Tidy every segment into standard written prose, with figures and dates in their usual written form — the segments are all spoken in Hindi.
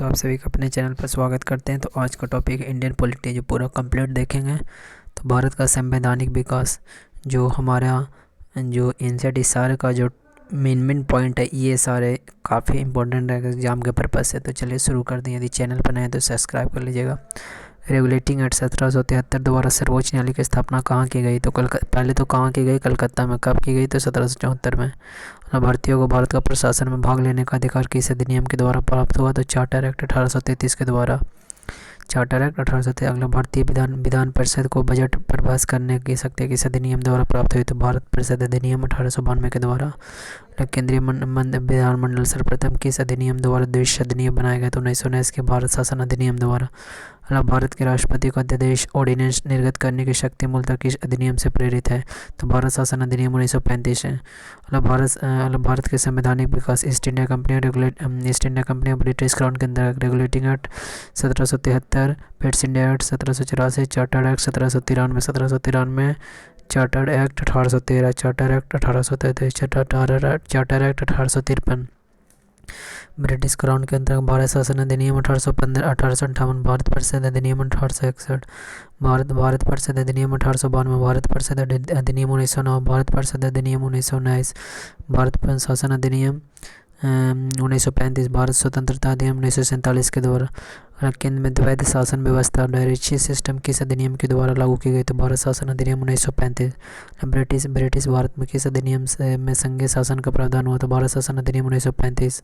तो आप सभी का अपने चैनल पर स्वागत करते हैं। तो आज का टॉपिक है इंडियन पॉलिटी, जो पूरा कंप्लीट देखेंगे। तो भारत का संवैधानिक विकास, जो हमारा जो एनसीईआरटी सारे का जो मेन पॉइंट है, ये सारे काफ़ी इंपॉर्टेंट है एग्जाम के पर्पज़ से। तो चलिए शुरू कर दें। यदि चैनल पर नए हैं तो सब्सक्राइब कर लीजिएगा। रेगुलेटिंग एक्ट 1773 द्वारा सर्वोच्च न्यायालय की स्थापना कहाँ की गई? तो पहले तो कहाँ की गई? कलकत्ता में। कब की गई? तो 1774 में। भारतीयों को भारत का प्रशासन में भाग लेने का अधिकार किस अधिनियम के द्वारा प्राप्त हुआ? तो चार्टर एक्ट 1833 के द्वारा। Charter act 1833। अगला, भारतीय विधान परिषद को बजट पर बहस करने की शक्ति किस अधिनियम द्वारा प्राप्त हुई? तो भारत परिषद अधिनियम 1892 के द्वारा। केंद्रीय विधानमंडल सर्वप्रथम किस अधिनियम द्वारा द्विसदनीय अधिनियम बनाया गया? तो 1919 के भारत शासन अधिनियम द्वारा। भारत के राष्ट्रपति को अध्यादेश ऑर्डिनेंस निर्गत करने की शक्ति मूलतः किस अधिनियम से प्रेरित है? तो भारत शासन अधिनियम 1935 है। भारत के संवैधानिक विकास, East India company British crown के अंदर। Regulating act 1773, Pitt's India act 1784, chartered act 1793, chartered act 1813, charter act 1833, charter act 1853। British crown के अंतर्गत भारत शासन अधिनियम 1815, 1858, भारत परिषद अधिनियम 1861, भारत परिषद अधिनियम 1892, भारत परिषद अधिनियम 1909, भारत परिषद अधिनियम 1919, भारत शासन अधिनियम 1935, भारत स्वतंत्रता अधिनियम 1947 के द्वारा। केंद्र में द्वैध शासन व्यवस्था, डायरेक्ची सिस्टम किस अधिनियम के द्वारा लागू की गई? तो भारत शासन अधिनियम 1935। ब्रिटिश भारत में किस अधिनियम में संघीय शासन का प्रावधान हुआ? तो भारत शासन अधिनियम 1935।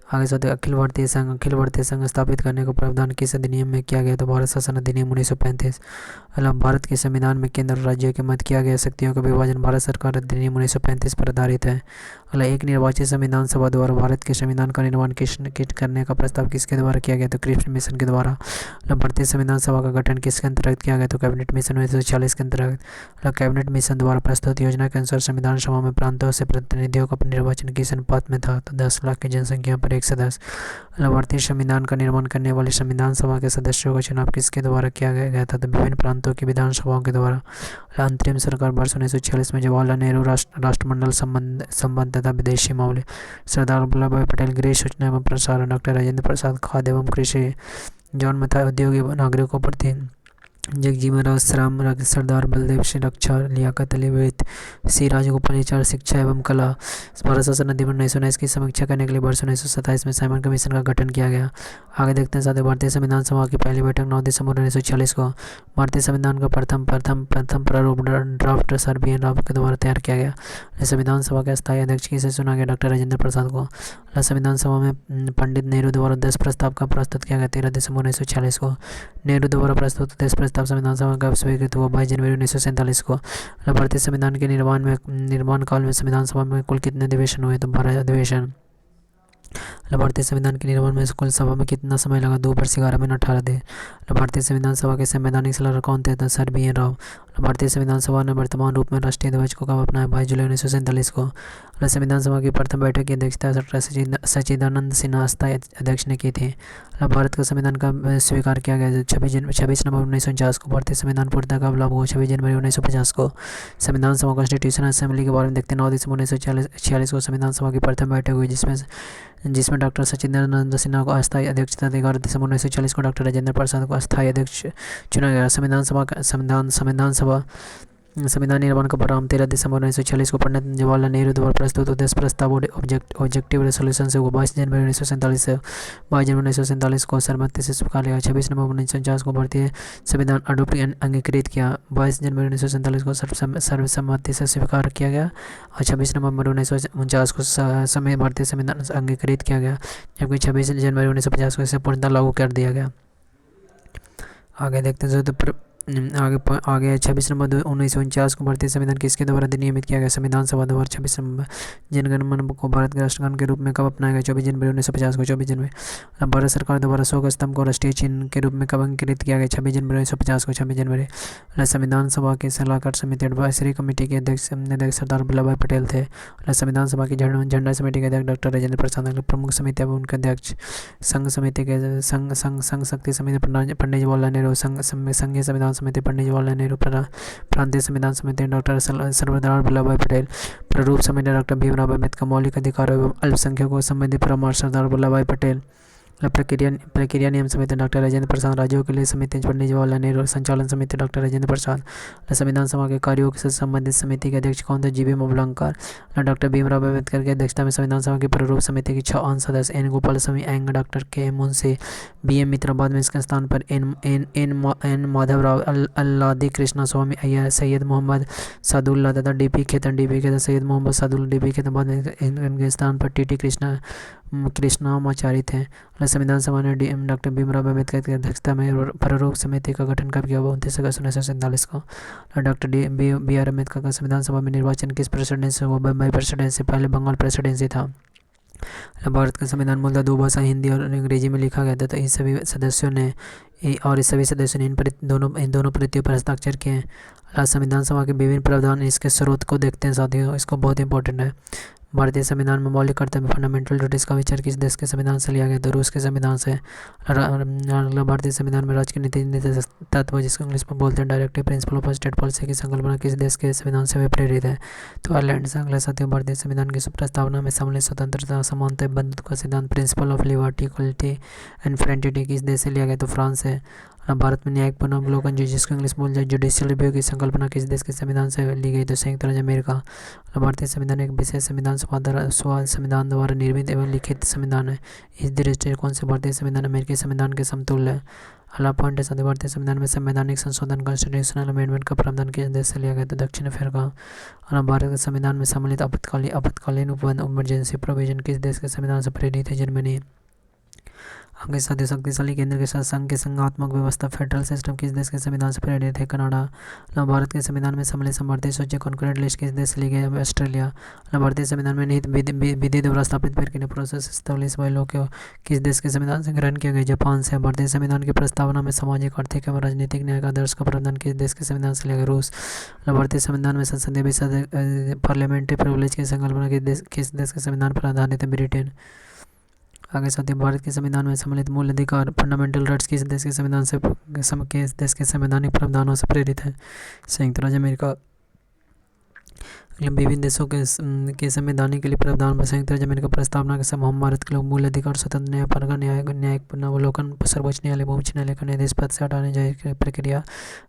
आगे चलते अखिल भारतीय संघ स्थापित करने का प्रावधान किस अधिनियम में किया गया? तो भारत शासन अधिनियम 1935। भारत के संविधान में केंद्र और राज्यों के मध्य किया गया शक्तियों का विभाजन भारत सरकार अधिनियम 1935 पर आधारित है। एक निर्वाचित संविधान सभा द्वारा भारत के संविधान का निर्माण करने का प्रस्ताव किसके द्वारा किया गया? तो कृष्ण मिशन के द्वारा। भारतीय संविधान सभा का गठन किसके अंतर्गत किया गया? तो कैबिनेट मिशन 1940 के अंतर्गत। कैबिनेट मिशन द्वारा प्रस्तुत योजना के अनुसार संविधान सभा में प्रांतों से प्रतिनिधियों का निर्वाचन किस अनुपात में था? तो 10 लाख की जनसंख्या पर एक सदस्य। भारतीय संविधान का निर्माण करने वाले संविधान सभा के सदस्यों का चुनाव किसके द्वारा किया गया था? तो विभिन्न प्रांतों की विधानसभाओं के द्वारा। अंतरिम सरकार वर्ष 1946 में जवाहरलाल नेहरू राष्ट्रमंडल संबंध तथा विदेशी मामले, सरदार वल्लभ भाई पटेल गृह सूचना एवं प्रसारण, डॉक्टर राजेंद्र प्रसाद खाद्य एवं कृषि, जॉन मथाई उद्योग एवं नागरिकों प्रति, जगजीवन राम श्राम, सरदार बलदेव सिंह रक्षा, लियाकत अली वैद, सी राजगोपालाचार्य शिक्षा एवं कला। भारत शासन अधिनियम 1919 की समीक्षा करने के लिए वर्ष 1927 में साइमन कमीशन का गठन किया गया। आगे देखते हैं। साथ ही भारतीय संविधान सभा की पहली बैठक 9 दिसंबर 1946 को भारतीय संविधान का प्रथम प्रारूप draft sir B N Rau के द्वारा तैयार किया गया। संविधान सभा के अस्थायी अध्यक्ष किसे चुना गया? डॉक्टर राजेंद्र प्रसाद को। संविधान सभा में पंडित नेहरू द्वारा 10 प्रस्ताव का प्रस्तुत किया गया 13 दिसंबर 1946 को। नेहरू द्वारा प्रस्तुत 10 प्रस्ताव संविधान सभा का स्वीकृत हुआ 22 जनवरी 1947 को। भारतीय संविधान के निर्माण काल में संविधान सभा में कुल कितने अधिवेशन हुए? तो 12 अधिवेशन। भारतीय संविधान के निर्माण में कुल सभा में कितना समय लगा? 2 वर्ष 11 महीने 18 दिन। भारतीय संविधान सभा के संवैधानिक सलाहकार कौन थे? Sir B N Rau. भारतीय संविधान सभा ने वर्तमान रूप में राष्ट्रीय ध्वज को कब अपनाया? 22 जुलाई 1947 को। संविधान सभा की प्रथम बैठक की अध्यक्षता डॉक्टर सच्चिदानंद सिन्हा अस्थायी अध्यक्ष ने की थी। भारत का संविधान का स्वीकार किया गया 26 नवंबर 1949 को। भारतीय संविधान पूर्णतः कब लागू हुआ? 26 जनवरी 1950 को। संविधान सभा कॉन्स्टिट्यूशनल असेंबली के बारे में देखते हैं। 9 दिसंबर 1946 को संविधान सभा की प्रथम बैठक हुई, जिसमें डॉक्टर सच्चिदानंद सिन्हा को अस्थायी अध्यक्ष तथा 11 दिसंबर 1940 को डॉक्टर राजेंद्र प्रसाद को अस्थायी अध्यक्ष चुना गया। संविधान निर्माण का प्रारंभ 13 दिसंबर 1946 को पंडित जवाहरलाल नेहरू द्वारा प्रस्तुत उद्देश्य प्रस्ताव ऑब्जेक्टिव रेजोल्यूशन से हुआ। 22 जनवरी 1947 को सर्वमत से स्वीकार लिया। 26 नवंबर 1949 को भारतीय संविधान अडोप्ट अंगीकृत किया। 22 जनवरी 1947 को सर्वसम्मति से स्वीकार किया गया और 26 नवंबर 1949 को भारतीय संविधान अंगीकृत किया गया, जबकि 26 जनवरी 1950 को इसे पूर्णतः लागू कर दिया गया। आगे देखते हैं। आगे 26 नवंबर 1949 को भारतीय संविधान किसके द्वारा अधिनियमित किया गया? संविधान सभा द्वारा। 26 नवंबर जनगण मन को भारत के राष्ट्रगान के रूप में कब अपनाया गया? 24 जनवरी 1950 को। 24 जनवरी। भारत सरकार द्वारा अशोक स्तंभ को राष्ट्रीय चिन्ह के रूप में कब अंकित किया गया? 26 जनवरी 1950 को। 26 जनवरी। संविधान सभा के सलाहकार समिति एडवाइजरी कमेटी के अध्यक्ष सरदार वल्लभ भाई पटेल थे। संविधान सभा की झंडा समिति के अध्यक्ष डॉक्टर राजेंद्र प्रसाद। प्रमुख समिति एवं उनके अध्यक्ष संघ शक्ति समिति पंडित जवाहरलाल नेहरू, संघीय संविधान संविधान समिति पंडित जवाहरलाल नेहरू, प्रांतीय संविधान समिति डॉक्टर सर्वदार वल्लभ भाई पटेल, प्रारूप समिति डॉक्टर भीमराव अम्बेडकर, मौलिक अधिकार एवं अल्पसंख्यकों संबंधी परामर्श सरदार वल्लभ भाई पटेल, प्रक्रिया नियम समिति डॉक्टर राजेंद्र प्रसाद, राज्यों के लिए समिति पंडित जवाहरलाल नेहरू, संचालन समिति डॉक्टर राजेंद्र प्रसाद, संविधान सभा के कार्यों से संबंधित समिति के अध्यक्ष कौन थे? जीबी मोवलंकर। डॉक्टर भीमराव अम्बेडकर की अध्यक्षता में संविधान सभा की प्रारूप समिति के 6 अंश सदस्य एन गोपाल स्वामी एंग, डॉक्टर के मुंशी, बी एम मित्रा, बाद में इसके स्थान पर एन माधवराव, अल्लादी कृष्णा स्वामी अय्यर, सैयद मोहम्मद सादुल्ला तथा डीपी खेतन सैयद मोहम्मद सादुल्ला डीपी खेतन, बाद में इनके स्थान पर टीटी कृष्णामाचारी थे। संविधान सभा ने डॉक्टर भीमराव अम्बेडकर की अध्यक्षता में प्रारूप समिति का गठन कब किया? 29 अगस्त 1947 को। डॉक्टर बी आर अम्बेडकर का संविधान सभा में निर्वाचन किस प्रेसिडेंसी से हुआ? बम्बई प्रेसिडेंसी, पहले बंगाल प्रेसिडेंसी था। भारत का संविधान मूलतः 2 भाषा हिंदी और अंग्रेजी में लिखा गया था। तो इस सभी सदस्यों ने इन दोनों प्रतियों पर हस्ताक्षर किए हैं। संविधान सभा के विभिन्न प्रावधान इसके स्रोत को देखते हैं साथियों, इसको बहुत इंपॉर्टेंट है। भारतीय संविधान में मौलिक कर्तव्य फंडामेंटल ड्यूटीज का विचार किस देश के संविधान से लिया गया? तो रूस के संविधान से। भारतीय संविधान में राज्य के नीति तत्व, जिसको इंग्लिश में बोलते हैं directive principle of state policy की संकल्पना किस देश के संविधान से प्रेरित है? तो आयरलैंड से। अगला साथियों, भारतीय संविधान की प्रस्तावना में सम्मिलित स्वतंत्रता, समानता, बंधुत्व का सिद्धांत principle of liberty, equality and fraternity किस देश से लिया गया? तो फ्रांस से। भारत में न्यायिक पुनर्वलोकन, जिसको इंग्लिश बोल जाए जुडिशियल रिव्यू की संकल्पना किस देश के संविधान से ली गई? तो संयुक्त राज्य अमेरिका। भारतीय संविधान एक विशेष संविधान द्वारा निर्मित एवं लिखित संविधान है। इस दृष्टिकोण से भारतीय संविधान अमेरिकी संविधान के समतुल्य है। अगला पॉइंट है साथियों, भारतीय संविधान में संवैधानिक संशोधन कॉन्स्टिट्यूशनल अमेंडमेंट का प्रावधान किस देश से लिया गया? तो दक्षिण अफ्रीका। और भारत के संविधान में सम्मिलित आपातकालीन उपबंध इमरजेंसी प्रोविजन किस देश के संविधान से प्रेरित है? जर्मनी। आगे साथियों, शक्तिशाली केंद्र के साथ संघ की संघात्मक व्यवस्था फेडरल सिस्टम किस देश के संविधान से प्रेरित है? कनाडा। भारत के संविधान में सम्मिलित भारतीय सूची कॉन्करेंट लिस्ट किस देश से ली गई है? ऑस्ट्रेलिया। भारतीय संविधान में निहित विधि द्वारा स्थापित प्रक्रिया प्रोसेस एस्टेब्लिश बाय लॉ को किस देश के संविधान से ग्रहण किया गया? जापान से। भारतीय संविधान की प्रस्तावना में सामाजिक, आर्थिक एवं राजनीतिक न्याय का आदर्श का प्रावधान किस देश के संविधान से लिया गया? रूस। भारतीय संविधान में संसदीय पार्लियामेंट्री प्रिविलेज की संकल्पना किस देश के संविधान पर आधारित है? ब्रिटेन। आगे साथियों, भारत के संविधान में सम्मिलित मूल अधिकार फंडामेंटल राइट्स किस देश के संविधान से संवैधानिक प्रावधानों से प्रेरित है? संयुक्त राज्य अमेरिका। विभिन्न देशों के संविधान के लिए प्रावधान पर संयुक्त राज्य अमेरिका प्रस्तावना के समय हम भारत के लोग मूल अधिकार, स्वतंत्र न्यायपालिका, न्यायिक पुनर्वलोकन, सर्वोच्च न्यायालय, उच्च न्यायालय का न्यायाधीश पद से हटाने जाने प्रक्रिया,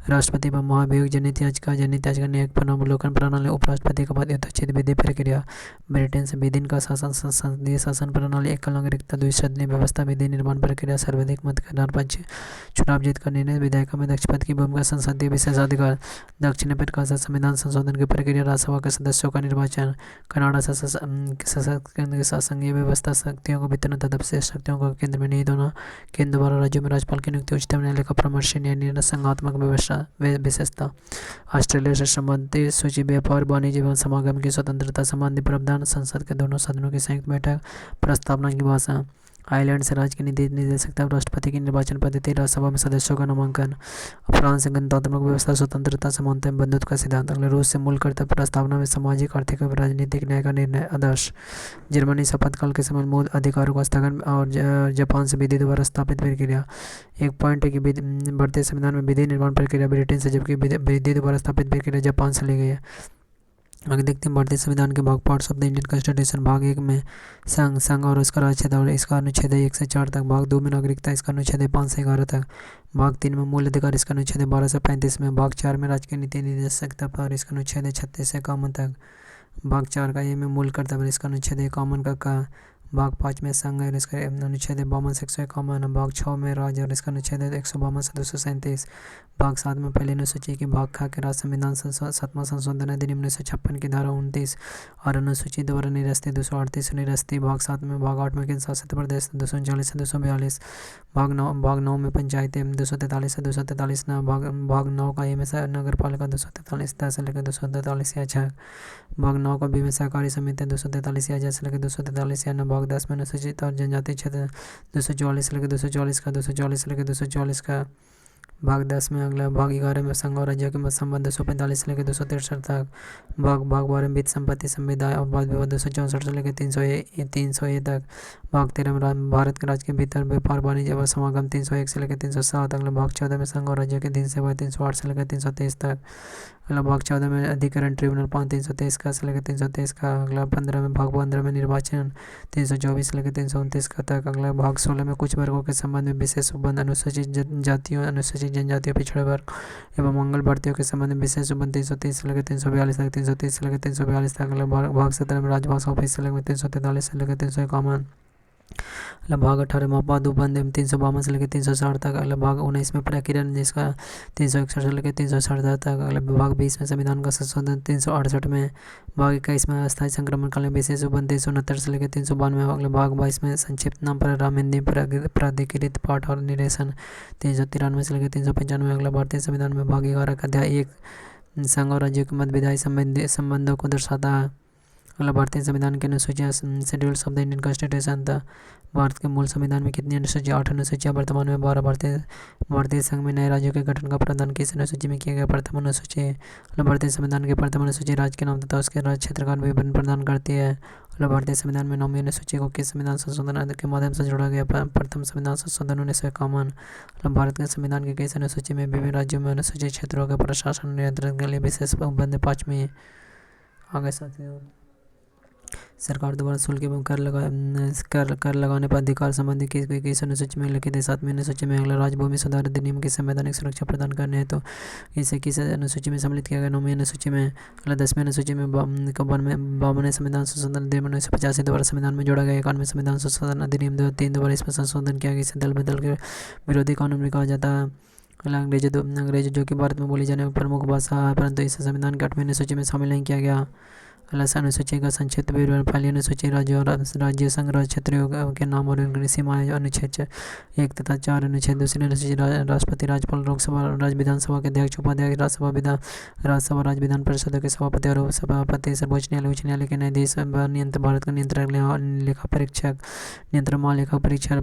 राष्ट्रपति व महाभियोग, जनहित याचिका, न्यायिक पुनर्वलोकन प्रणाली, उपराष्ट्रपति का पद, यथोचित विधि प्रक्रिया। ब्रिटेन से। विधि का शासन, संसदीय शासन प्रणाली, एकल नागरिकता, द्विसदनीय व्यवस्था, विधि निर्माण प्रक्रिया, सर्वाधिक मत के आधार पर चुनाव जीत का निर्णय, विधायिका में दक्ष पद की भूमिका, संसदीय विशेषाधिकार। दक्षिण अफ्रीका से संविधान संशोधन की प्रक्रिया, राज्यसभा के सदस्यों का निर्वाचन। कनाडा से सशक्त केंद्र के साथ संघीय व्यवस्था, शक्तियों को वितरण तथा विशेष शक्तियों को केंद्र में निहित होना, केंद्र द्वारा राज्यों में राज्यपाल की नियुक्ति, उच्चतम न्यायालय का परामर्श, निर्णय, संघात्मक व्यवस्था विशेषता। ऑस्ट्रेलिया से संबंधित सूची, व्यापार, वाणिज्य एवं समागम की स्वतंत्रता संबंधी प्रावधान, संसद के दोनों सदनों की संयुक्त बैठक, प्रस्तावना की भाषा। आयरलैंड से राज्य की नीति निदेशकता, राष्ट्रपति की निर्वाचन पद्धति, राज्यसभा में सदस्यों का नामांकन। फ्रांस से गणतंत्रात्मक व्यवस्था, स्वतंत्रता, समानता एवं बंधुत्व का सिद्धांत। अगले रूस से मूल कर्तव्य प्रस्तावना में सामाजिक, आर्थिक एवं राजनीतिक न्याय का निर्णय आदर्श। जर्मनी से आपातकाल के समय मूल अधिकारों का स्थगन। और जापान से विधि द्वारा स्थापित प्रक्रिया। एक पॉइंट है कि भारतीय संविधान में विधि निर्माण प्रक्रिया ब्रिटेन से, जबकि विधि द्वारा स्थापित प्रक्रिया जापान से ली गई है। आगे देखते हैं भारतीय संविधान के भाग, parts of the Indian constitution. भाग 1 में संघ और उसका राज्य और इसका अनुच्छेद 1 से 4 तक। भाग 2 में नागरिकता, इसका अनुच्छेद 5 से 11 तक। भाग 3 में मूल अधिकार, इसका अनुच्छेद 12 से 35 में। भाग 4 में राज्य की नीति निदेशकता पर, इसका अनुच्छेद 36 से 51 तक। भाग 4 का ये में मूल कर्तव्य, इसका अनुच्छेद 51 का। भाग 5 में संघ और इसका अनुच्छेद 52 से 151। भाग 6 में राज्य और इसका अनुच्छेद 152 से 237। भाग 7 में पहली अनुसूची की भाग खा के राज्य संविधान 7वां संशोधन अधिनियम 1956 की धारा 29 और अनुसूची द्वारा निरस्ती 238 निरस्ती। भाग 7 में, भाग 8 में केंद्र शासित प्रदेश 239 से 242। भाग 9 में पंचायतें 243 से 243 न। भाग 9 का ए में नगर पालिका 243 10 से लेकर 243 या 6। भाग 9 का बी में सहकारी समिति 243 या से लेकर 243 या न। भाग 10 में अनुसूचित और जनजाति क्षेत्र 244 से लेकर 244 का 244 से लेकर 244 का। भाग 10 में अगला भाग 11 में संघ और राज्यों के मध्य संबंध 245 से लेकर 263 तक। भाग 12 में वित्त संपत्ति संविदा और वाद विवाद 264 से लेकर 300 तक। भाग 13 में भारत के राज्य के भीतर व्यापार वाणिज्य व समागम 301 से लेकर 307। अगला भाग 14 में संघ और राज्यों के दिन सेवा 308 से लेकर 323 तक। अगला भाग 14 में अधिकरण ट्रिब्यूनल 323 का से लेकर 323 का। अगला भाग 15 में निर्वाचन 324 से लेकर 329 का तक। अगला भाग 16 में कुछ वर्गों के संबंध में विशेष उपबंध अनुसूचित जातियों, अनुसूचित जनजातियों, पिछड़े वर्ग एवं मंगल भर्तियों के संबंध में विशेष उपबंध 330 से लेकर 342 तक। 330 से लेकर 342 तक। अगला भाग 17 में राजभाषा ऑफिस से लेकर 343 से लेकर 351। अगला भाग 18 में अपवाद उपबंध 352 से लेकर 360 तक। अगला भाग 19 में प्रकीर्णन जिसका 361 से लेकर 367 तक। अगला भाग 20 में संविधान का संशोधन 368 में। भाग 21 में अस्थायी संक्रमण कालीन विशेष उपबंध 369 से लेकर 392। अगला भाग 22 में संक्षिप्त नाम पर राम हिंदी प्राधिकृत पाठ और निरेशन 393 से लेकर 395। अगला भारतीय संविधान में भाग 11 का अध्याय 1 संघ और राज्यों के मध्य विधायी संबंधों को दर्शाता है। अगला भारतीय संविधान की अनुसूचियाँ schedules of the Indian constitution था। भारत के मूल संविधान में कितनी अनुसूचियाँ? 8 अनुसूचियाँ। वर्तमान में 12 भारतीय संघ में नए राज्यों के गठन का प्रावधान किस अनुसूची में किया गया? प्रथम अनुसूची। अगला भारतीय संविधान की प्रथम अनुसूची राज्य के नाम तथा उसके राज्य क्षेत्र का विवरण प्रदान करती है। अगला भारतीय संविधान में 9वीं अनुसूची को किस संविधान संशोधन के माध्यम से जोड़ा गया? प्रथम संविधान संशोधन 1951। अगला भारत के संविधान की किस अनुसूची में विभिन्न राज्यों में अनुसूचित क्षेत्रों के प्रशासन नियंत्रण के लिए विशेष उपबंध 5वीं। आगे साथियों, सरकार द्वारा शुल्क एवं कर लगाने पर अधिकार संबंधी किस अनुसूची में लिखित है? 7वीं अनुसूची में। अगला राजभूमि सुधार अधिनियम की संवैधानिक सुरक्षा प्रदान करने हेतु इसे किस अनुसूची में सम्मिलित किया गया? 9वीं अनुसूची में। अगला 10वीं अनुसूची में 52वें संविधान संशोधन अधिनियम 1985 द्वारा संविधान में जोड़ा गया। 91वें संविधान संशोधन अधिनियम 2003 द्वारा इसमें संशोधन किया गया। इसे दल बदल के विरोधी कानून भी कहा जाता है। अगला अंग्रेजी जो कि भारत में बोली जाने वाली प्रमुख भाषा है, परंतु इसे संविधान की 8वीं अनुसूची में शामिल नहीं किया गया। अगला अनुसूची का संक्षिप्त विवरण। पहली अनुसूची राज्य और राज्य संघ राज्य क्षेत्रों के नाम और उनकी सीमाएं अनुच्छेद 1 तथा 4 अनुच्छेद। दूसरी अनुसूची राष्ट्रपति, राज्यपाल, लोकसभा राज्य विधानसभा के अध्यक्ष, उपाध्यक्ष, राज्यसभा राज्य विधान परिषदों के सभापति और उपसभापति, सर्वोच्च न्यायालय, उच्च न्यायालय के न्यायाधीश, भारत का नियंत्रक, लेखा परीक्षक, नियंत्रण महालेखा परीक्षक,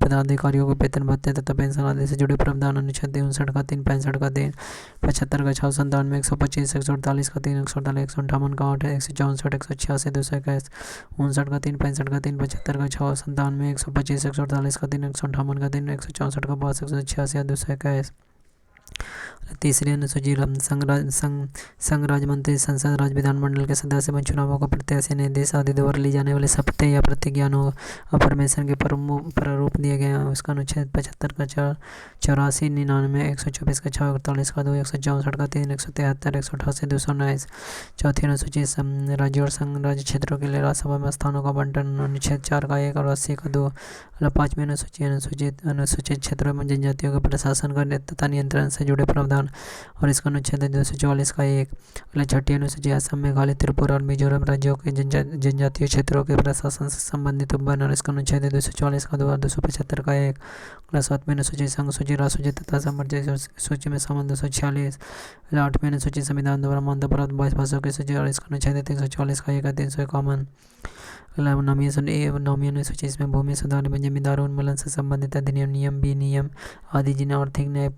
पदाधिकारियों को वेतन भत्ते तथा पेंशन आदि से जुड़े प्रावधान अनुच्छेद 59 का 3, 65 का 3, 75 का 6, 97, 125, 148 का 3, 148, 158 का 8, 164, 186, 221, 59 का 3, 65 का 3, 75 का 6, 97, 125, 148 का 3, 158 का 3, 164 का 5, 186, 221। तीसरी अनुसूची संघ राज्य मंत्री, संसद, राज्य विधानमंडल के सदस्य एवं चुनावों का प्रत्याशी, निर्देश आदि द्वारा ली जाने वाले शपथ या प्रतिज्ञानों अफर्मेशन के प्रारूप दिए गए हैं। उसका अनुच्छेद 75 का 4, 84, 99, 124 का 6, 48 का 2, 164 का 3, 173, 188, 219। चौथी अनुसूची राज्य और संघ राज्य क्षेत्रों के लिए राज्यसभा में स्थानों का बंटन अनुच्छेद 4 का 1 और 80 का 2। पाँचवीं अनुसूची अनुसूचित क्षेत्रों में जनजातियों के प्रशासन करने तथा नियंत्रण से जुड़े प्रावधान और इसका अनुच्छेद 244 का 1। छठी अनुसूची असम, मेघालय, त्रिपुरा और मिजोरम राज्यों के जनजातीय क्षेत्रों के प्रशासन से संबंधित उपबंध और इसका अनुच्छेद 244 का 2 और 275 का 1। सातवीं अनुसूची संघ सूची, राष्ट्र सूची तथा सामर्थ्य सूची में शामिल 246। 8वीं अनुसूची संविधान द्वारा मान्यता प्राप्त 22 भाषाओं की सूची और इसका अनुच्छेद 344 का 1 और 351। नौवीं अनुसूची इसमें भूमि सुधार एवं जमींदारों उन्मूलन से संबंधित अधिनियम, नियम, विनियम आदि जिन्हें आर्थिक न्याय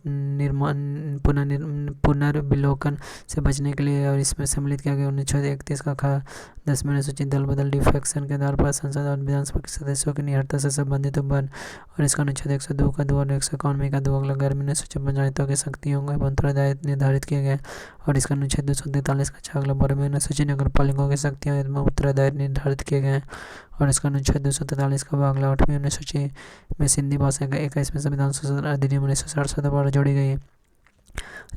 पुनर्विलोकन से बचने के लिए और इसमें सम्मिलित किया गया। अनुच्छेद 31 का ख। 10वीं अनुसूची दल बदल डिफेक्शन के आधार पर संसद और विधानसभा के सदस्यों की निहत्ता से संबंधित उपबंध और इसका अनुच्छेद 102 का 2 और 191 का 2। अगला 11वीं अनुसूची पंचायतों की शक्तियों एवं उत्तरदायित्व निर्धारित किए गए और इसका अनुच्छेद 243 का 6। अगला 12वीं अनुसूची नगर पालिकाओं की शक्तियों एवं उत्तरदायित्व निर्धारित किए गए और इसका अनुच्छेद 243 का। अगला 8वीं अनुसूची में सिंधी भाषा का 21वें संविधान संशोधन अधिनियम 1967 द्वारा जोड़ी गई।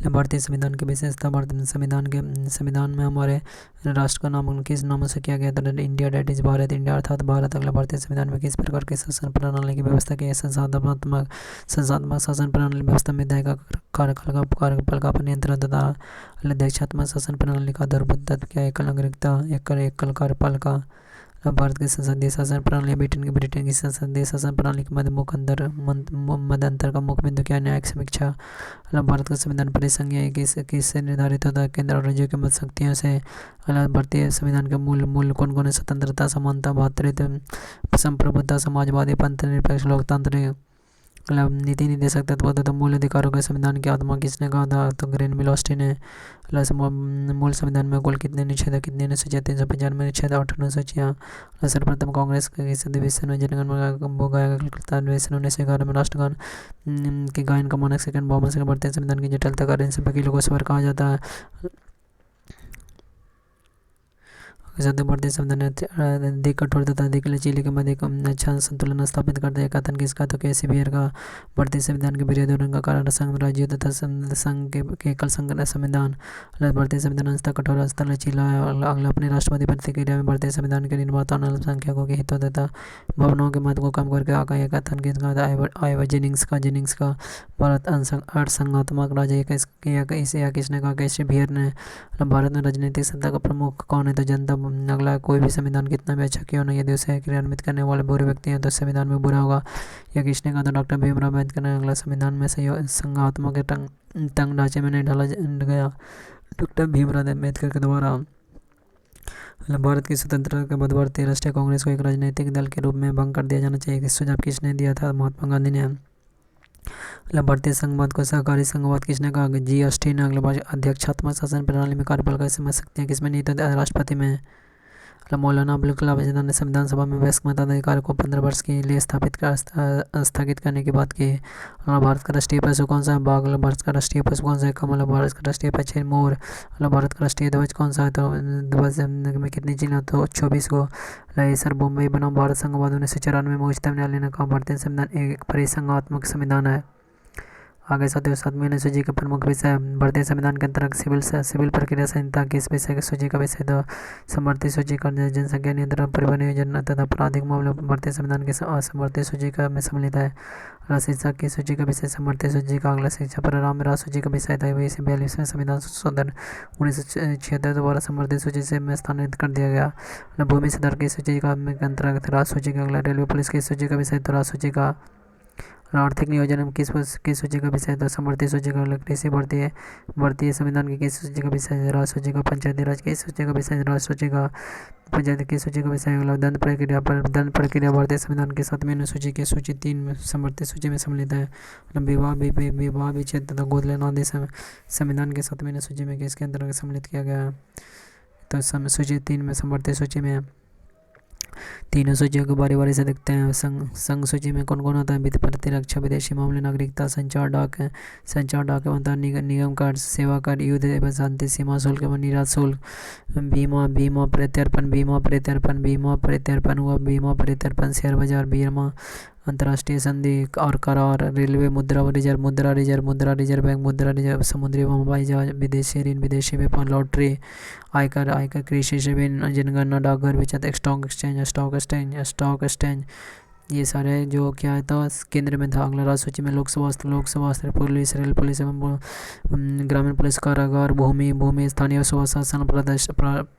भारतीय संविधान की विशेषता। भारतीय संविधान में हमारे राष्ट्र का नामकरण किस नामों से किया गया था? India, that is Bharat, India अर्थात भारत। अगला भारतीय संविधान में किस प्रकार की शासन प्रणाली की व्यवस्था की है? संसाधनात्मक शासन प्रणाली व्यवस्था में विधायी कार्यपाल का नियंत्रण तथा अध्यक्षात्मक शासन प्रणाली का आधारभूत तत्व क्या है? एकल नागरिकता, एकल कार्यपाल का। भारत की संसदीय शासन प्रणाली ब्रिटेन की संसदीय शासन प्रणाली के मध्य अंतर का मुख्य बिंदु क्या? न्यायिक समीक्षा। भारत का संविधान परिसंघीय किससे निर्धारित होता है? केंद्र और राज्यों के मध्य शक्तियों से। भारतीय संविधान के मूल कौन कौन है? स्वतंत्रता, समानता, भातृत्व, संप्रभुता, समाजवादी, पंथ निरपेक्ष, लोकतांत्रिक। मतलब नीति नहीं दे सकता तो मूल अधिकारों का संविधान की आत्मा किसने कहा था? तो ग्रेनविल ऑस्टिन ने। मूल संविधान में कुल कितने अनुच्छेद, कितने अनुसूचियाँ? 395 अनुच्छेद, 8 अनुसूचियाँ। सर्वप्रथम कांग्रेस के किस अधिवेशन में जनगण मन गाया? कलकत्ता अधिवेशन 1911 में। राष्ट्रगान के गायन का मानक सेकंड, 52 सेकंड। भारतीय संविधान की जटिलता का इन सभी वकीलों को स्वर कहा जाता है। भारतीय संविधान ने अधिक कठोर तथा अधिक लचीले के मध्य एक अच्छा संतुलन स्थापित कर दिया। कथन किसका? तो केसी बियर का। भारतीय संविधान के विरोधन का कारण संघ, राज्यों तथा संघ के एकल संविधान। भारतीय संविधान अंततः कठोर, अंततः लचीला है। अगला अपनी राष्ट्रवादी प्रतिक्रिया में भारतीय संविधान के निर्माता अल्पसंख्यकों के हितों तथा भावनाओं के महत्व को कम करके आका। यह कथन किसका था? आइवा जेनिंग्स का। भारत अर्धसंघात्मक राज्य यह किसने कहा? केसी बियर ने। भारत में राजनीतिक सत्ता का प्रमुख कौन है? तो जनता। अगला, कोई भी संविधान कितना भी अच्छा क्यों नहीं, यदि उसे क्रियान्वित करने वाले बुरे व्यक्ति हैं तो संविधान में बुरा होगा। यह किसने कहा था? डॉक्टर भीमराव अम्बेडकर ने। अगला, संविधान में संघात्मक तंग ढांचे में नहीं डाला गया। डॉक्टर भीमराव अम्बेडकर के द्वारा। भारत की स्वतंत्रता के बाद भारतीय राष्ट्रीय कांग्रेस को एक राजनीतिक दल के रूप में भंग कर दिया जाना चाहिए। सुझाव किसने दिया था? महात्मा गांधी ने। भारतीय संघवाद को सहकारी संघवाद किसने कहा? जी ऑस्टिन ने। अगला, अध्यक्षात्मक शासन प्रणाली में कार्यपालिका की समझ सकते हैं किसमें? नहीं तो राष्ट्रपति में। मौलाना अबुल कलाम आजाद ने संविधान सभा में वयस्क मताधिकार को 15 वर्ष के लिए स्थगित करने की बात की। भारत का राष्ट्रीय पशु कौन सा है? बाघ। भारत का राष्ट्रीय पशु कौन सा है? कमल। भारत का राष्ट्रीय पक्षी मोर। भारत का राष्ट्रीय ध्वज कौन सा है? तो ध्वज में कितनी चिन्ह? तो 24 को। सर मुंबई बनाम भारत संघवाद 1994 में उच्चतम न्यायालय ने कहा भारतीय संविधान एक परिसंघात्मक संविधान है। आगे साथियों, 7वीं अनुसूची का प्रमुख विषय भारतीय संविधान के अंतर्गत सिविल प्रक्रिया संहिता किस विषय की सूची का विषय? तो समवर्ती सूची का। जनसंख्या नियंत्रण, परिवहन योजना तथा आपराधिक मामले भारतीय संविधान के समवर्ती सूची का में सम्मिलित है। शिक्षा की सूची का विषय समवर्ती सूची का। अगला, शिक्षा पर आराम सूची का विषय था। 42वें संविधान संशोधन 1976 द्वारा समवर्ती सूची से में स्थानांतरित कर दिया गया। भूमि सुधार की सूची का अंतर्गत राज सूची का। अगला, रेलवे पुलिस की सूची का विषय तो राज सूची का। आर्थिक नियोजन किस सूची का विषय था? समवर्ती सूची का। कृषि भारतीय संविधान की किस सूची का विषय है? राज सूची का। पंचायती राज की सूची का विषय? राज सूची का। पंचायत की सूची का विषय। दंड प्रक्रिया भारतीय संविधान की 7वीं अनुसूची की सूची 3 में समवर्ती सूची में सम्मिलित है। विवाह विच्छेद तथा गोद लेना आदि संविधान की 7वीं अनुसूची में किसके अंतर्गत सम्मिलित किया गया है? तो सूची 3 में समवर्ती सूची में। तीनों सूचियों को बारी बारी से देखते हैं। संघ सूची में कौन कौन आता है? वित्त, प्रतिरक्षा, विदेशी मामले, नागरिकता, संचार, डाक निगम कर, सेवा कर, युद्ध एवं शांति, सीमा शुल्क एवं निर्यात शुल्क, बीमा प्रत्यर्पण, शेयर बाजार, बीमा, अंतर्राष्ट्रीय संधि और करार, रेलवे, मुद्रा रिजर्व बैंक, मुद्रा रिजर्व, समुद्री एवं हवाई जहाज, विदेशी ऋण, विदेशी व्यापार, लॉटरी, आयकर, कृषि सेवा, जनगणना, डाकघर, बचत, स्टॉक एक्सचेंज, ये सारे जो क्या है तो केंद्र में था। अगला, राज्य सूची में लोकसभा पुलिस, रेल पुलिस एवं ग्रामीण पुलिस, कारागार, भूमि, स्थानीय स्वशासन,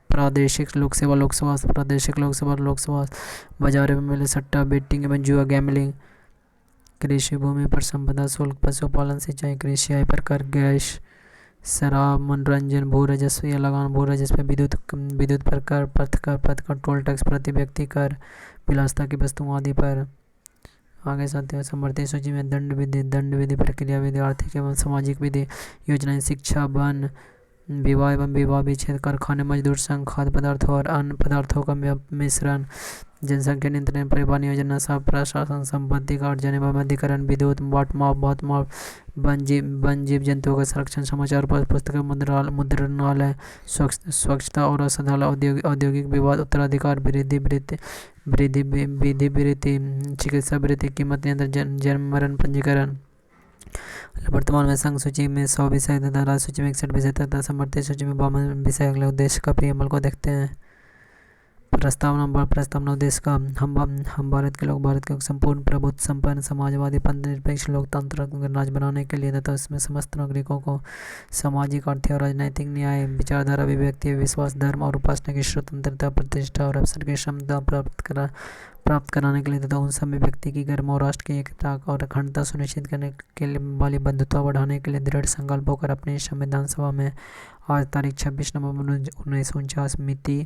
प्रादेशिक लोकसेवा, प्रादेशिक लोकसेवा, बाजार एवं सट्टा, बेटिंग एवं जुआ, गैम्बलिंग, कृषि भूमि पर संपदा शुल्क, पशुपालन, सिंचाई, कृषि आय पर कर, गैस, शराब, मनोरंजन, भू राजस्व या लगान, भू राजस्व, विद्युत पर कर, पथ कर, टोल टैक्स, प्रति व्यक्ति कर, विलासिता की वस्तुओं आदि पर। आगे साथियों, समवर्ती सूची में दंड विधि, प्रक्रिया विधि, आर्थिक एवं सामाजिक विधि, योजनाएं, शिक्षा, वन, विवाह एवं विवाह विच्छेद, कारखाने, मजदूर संघ, खाद्य पदार्थों और अन्य पदार्थों का मिश्रण, जनसंख्या नियंत्रण, परिवहन योजना, सब प्रशासन, संपत्ति का अर्जन एवं अधिकरण, विद्युत, बात माप, वन जीव जंतुओं का संरक्षण, समाचार पुस्तक, मुद्रणालय, स्वच्छता और औषधालय, औद्योगिक विवाद, उत्तराधिकार, वृत्ति, चिकित्सा वृत्ति, कीमत नियंत्रण, जन्म मरण पंजीकरण। वर्तमान में संघ सूची में 100 विषय तथा राज्य सूची में 61 विषय तथा समवर्ती सूची में 52 विषय। अगले उद्देश्य का प्रियम्बल को देखते हैं। प्रस्तावना उद्देश्य का। हम भारत के लोग भारत के संपूर्ण प्रभुत्व संपन्न समाजवादी पंथ निरपेक्ष लोकतांत्रिक राज्य बनाने के लिए तथा उसमें समस्त नागरिकों को सामाजिक, आर्थिक और राजनैतिक न्याय, विचारधारा, अभिव्यक्ति, विश्वास, धर्म और उपासना की स्वतंत्रता, प्रतिष्ठा और अवसर की क्षमता प्राप्त कराने के लिए तथा उन सभी व्यक्ति की धर्म और राष्ट्र की एकता और अखंडता सुनिश्चित करने के लिए वाली बंधुत्व बढ़ाने के लिए दृढ़ संकल्प होकर अपनी संविधान सभा में आज तारीख 26 नवंबर 1949 मिति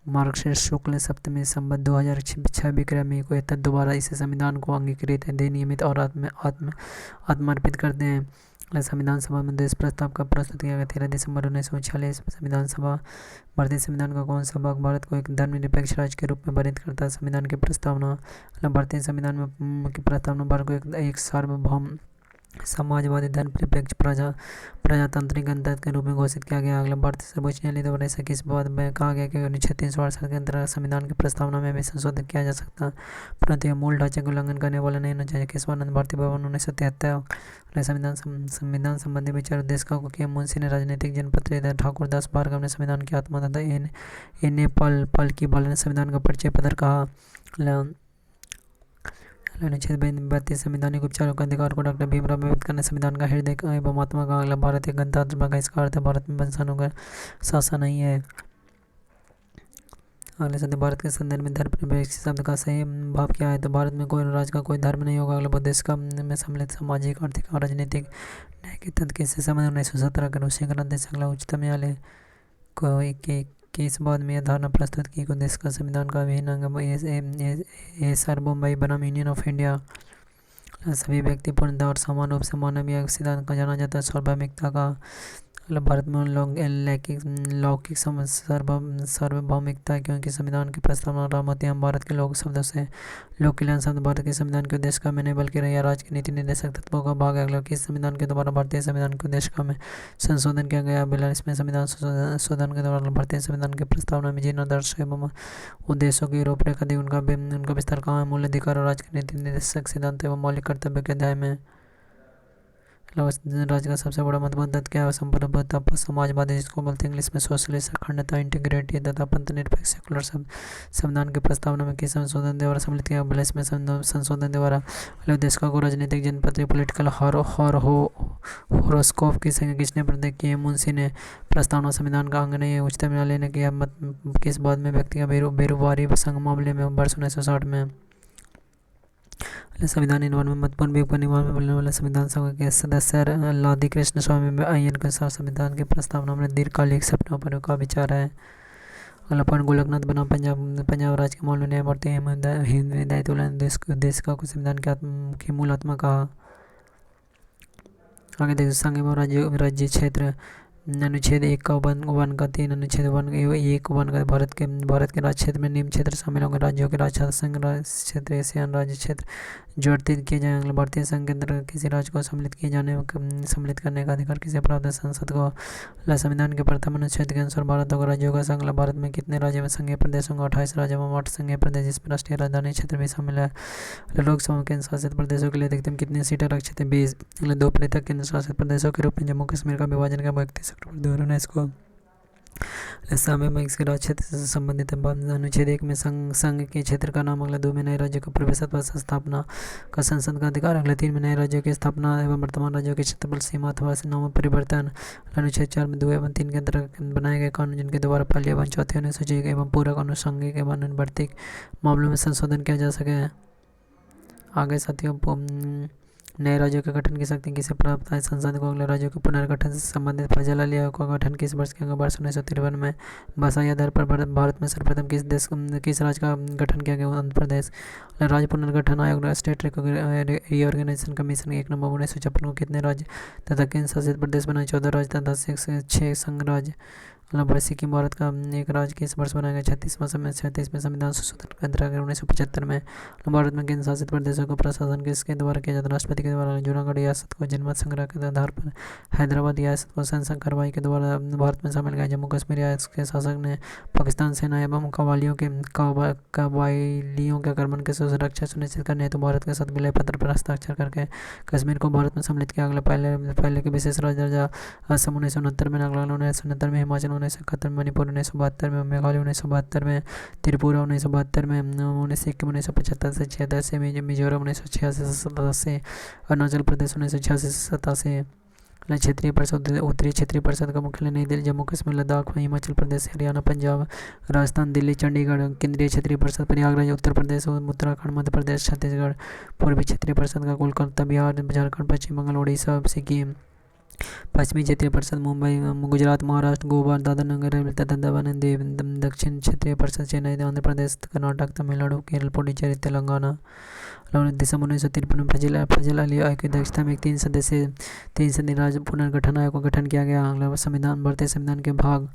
मार्गशीर्ष शुक्ल सप्तमी संवत 2006 विक्रमी को तब दोबारा इस संविधान को अंगीकृत है नियमित और आत्मार्पित करते हैं। संविधान सभा में देश प्रस्ताव का प्रस्तुत किया गया 13 दिसंबर 1946। संविधान सभा भारतीय संविधान का कौन सा भाग भारत को एक धर्मनिरपेक्ष राज्य के रूप में वर्णित करता है? संविधान की प्रस्तावना। भारतीय संविधान में की प्रस्तावना भारत को एक सार्वभौम समाजवादी धर्मनिरपेक्ष प्रजातांत्रिक गणतंत्र के रूप में घोषित किया गया। अगला भारतीय सर्वोच्च न्यायालय द्वारा ऐसा किस बात में कहा गया कि अनुच्छेद 368 के अंतर्गत संविधान की प्रस्तावना में भी संशोधन किया जा सकता है, परंतु यह मूल ढांचे को उल्लंघन करने वाला नहीं होना चाहिए। केशवानंद भारतीय भवन 1973। संविधान संबंधी विचार उद्देश्य को किया मुंशी ने राजनीतिक जनपत्र ठाकुर दास भार्गव ने संविधान की आत्मा तथा इन्हें पल की बाल ने संविधान का परिचय पत्र कहा। अनुच्छेद 32 संवैधानिक उपचारों का अधिकार को डॉक्टर भीमराव व्यक्त करने संविधान का हृदय एवं आत्मा का। अगला भारतीय गणतंत्र का इसका अर्थ भारत में वंशाणु का शासन नहीं है। अगले शब्द भारत के संदर्भ में धर्मनिरपेक्ष शब्द का सही भाव क्या है? तो भारत में कोई राज्य का कोई धर्म नहीं होगा। अगला उद्देश्य का में सम्मिलित सामाजिक आर्थिक और राजनीतिक न्याय के तथ्य से संबंध 1917 के रूसी ग्रंथ। अगला उच्चतम न्यायालय को कि इस बाद में यह धारणा प्रस्तुत की देश का संविधान का अभिन्न अंग सार्वभौम बनाम यूनियन ऑफ इंडिया। सभी व्यक्ति पूर्णतः और समान रूप से मानवीय सिद्धांत का जाना जाता है सार्वभौमिकता का। भारत में लौकिक सार्वभौमिकता क्योंकि संविधान की प्रस्तावना रामती हम भारत के लोक शब्दों से लोक कल्याण शब्द भारत के संविधान के उद्देश्य का में नहीं बल्कि यह राज्य के नीति निर्देशक तत्वों का भाग है। अगला किस संविधान के द्वारा भारतीय संविधान के उद्देश्य का में संशोधन किया गया? 42वें संविधान संशोधन के द्वारा भारतीय संविधान की प्रस्तावना में जिन आदर्श एवं उद्देश्यों की रूपरेखा दी उनका विस्तार कहाँ है? मूल अधिकार और राज्य के नीति निर्देशक सिद्धांत एवं मौलिक कर्तव्य के अध्याय में। राज्य का सबसे बड़ा महत्वपूर्ण तत्व क्या है? संप्रभुता समाजवादी जिसको बोलते हैं इंग्लिश में सोशलिस्ट, अखंडता, इंटीग्रिटी तथा पंथनिरपेक्ष सेकुलर संविधान की प्रस्तावना में किस संशोधन द्वारा सम्मिलित किया? 42 में संशोधन द्वारा उद्देश्य को राजनीतिक जनपद पॉलिटिकल हॉरोस्कोप की संख्या किसने प्रदान की है? मुंशी ने। प्रस्तावना संविधान का अंग नहीं है। उच्चतम न्यायालय ने किया मत किस बाद में व्यक्ति का बेरोजगारी संघ मामले में वर्ष 1960 में। संविधान निर्माण में महत्वपूर्ण भूमिका निभाने वाले वाले संविधान सभा के सदस्य लादी कृष्ण स्वामी अय्यर के साथ संविधान की प्रस्तावना में दीर्घकालिक सपनों पर का विचार है। अगला पॉइंट गोलकनाथ बनाम पंजाब राज्य के मामले न्यायमूर्ति हिदायतुल्लाह ने देश का संविधान की मूल आत्मा कहा। आगे देखिए संघ एवं राज्य क्षेत्र अनुच्छेद 1 का 1 का 3 अनुच्छेद 1 1 का भारत के राज्य क्षेत्र में निम्न क्षेत्र शामिल होंगे राज्यों के राज्य संघ क्षेत्र एशियान राज्य क्षेत्र जो अर्थित किए जाएंगे। भारतीय संघ के अंतर्गत किसी राज्य को सम्मिलित करने का अधिकार किसे प्राप्त है? संसद को। संविधान के प्रथम अनुच्छेद के अनुसार भारत होगा राज्यों का संघ। भारत में कितने राज्य में संघीय प्रदेश होंगे? 28 राज्य एवं 8 संघीय प्रदेश जिसमें राष्ट्रीय राजधानी क्षेत्र भी शामिल है। लोकसभा केंद्र शासित प्रदेशों के लिए अधिकतम कितनी सीटें आरक्षित है? 20। 2 पृथक केंद्र शासित प्रदेशों के रूप में जम्मू कश्मीर का विभाजन का 31 अक्टूबर 2019 इसके राज्य क्षेत्र से संबंधित अनुच्छेद 1 में संघ के क्षेत्र का नाम। अगला 2 में नए राज्यों का प्रवेश अथवा स्थापना का संसद का अधिकार। अगला 3 में नए राज्यों की स्थापना एवं वर्तमान राज्यों के क्षेत्रफल सीमा अथवा नाम परिवर्तन। अनुच्छेद 4 में 2 एवं 3 के अंतर्गत बनाए गए कानून जिनके द्वारा पहली एवं चौथी अनुसूची एवं पूरक अनुषंगिक एवं अनुवर्तिक मामलों में संशोधन किया जा सके। आगे साथियों नए राज्यों के गठन की शक्ति किसे प्राप्त है? संसद को। अगले राज्यों के पुनर्गठन से संबंधित फैसला लिया का गठन किस वर्ष किया गया? वर्ष 1953 में। भाषाई आधार पर भारत में सर्वप्रथम किस राज्य का गठन किया गया? आंध्र प्रदेश। राज्य पुनर्गठन आयोग स्टेट रीऑर्गेनाइजेशन कमीशन 1 नवंबर 1956 को कितने राज्य तथा केंद्र शासित प्रदेश बनाए? 14 राज्य तथा 6 संघ राज्य। सिक्किम भारत का एक राज्य किस वर्ष बनाया गया? 36वें संविधान संशोधन के अंतर्गत 1975 में। भारत में केंद्र शासित प्रदेशों का प्रशासन किसके द्वारा किया जाता है? राष्ट्रपति के द्वारा। जूनागढ़ रियासत को जनमत संग्रह के आधार पर, हैदराबाद रियासत को संसद कार्रवाई के द्वारा भारत में शामिल किया। जम्मू कश्मीर रियासत के शासक ने पाकिस्तान सेना एवं कबायलियों के आक्रमण की सुरक्षा सुनिश्चित करने हेतु भारत के साथ विलय पत्र पर हस्ताक्षर करके कश्मीर को भारत में सम्मिलित किया। अगला पहले के विशेष राज्य दर्जा असम 1969 में, अगला 1969 में, हिमाचल 1971 में, मणिपुर 1972 में, मेघालय 1972 में, त्रिपुरा 1972 में, सिक्किम 1975 से 86, मिजोरम 1986 से 87, अरुणाचल प्रदेश 1986 से 87। क्षेत्रीय परिषद उत्तरी क्षेत्रीय परिषद का मुख्यालय नई दिल्ली, जम्मू कश्मीर, लद्दाख, हिमाचल प्रदेश, हरियाणा, पंजाब, राजस्थान, दिल्ली, चंडीगढ़। केंद्रीय क्षेत्रीय परिषद प्रयागराज उत्तर प्रदेश, उत्तराखंड मध्य प्रदेश, छत्तीसगढ़। पूर्वी क्षेत्रीय परिषद का कोलकाता बिहार, झारखंड, पश्चिम बंगाल, उड़ीसा, सिक्किम। पश्चिमी क्षेत्रीय परिषद मुंबई, गुजरात, महाराष्ट्र, गोवा, दादर नगर हवेली तथा दमन एंड दीव। दक्षिण क्षेत्रीय परिषद चेन्नई, आंध्र प्रदेश, कर्नाटक, तमिलनाडु, केरल, पुडुचेरी, तेलंगाना। दिसंबर 1953 में फजल अली की अध्यक्षता में एक 3 सदस्यीय राज्य पुनर्गठन आयोग का गठन किया गया। अगला संविधान, भारतीय संविधान के भाग।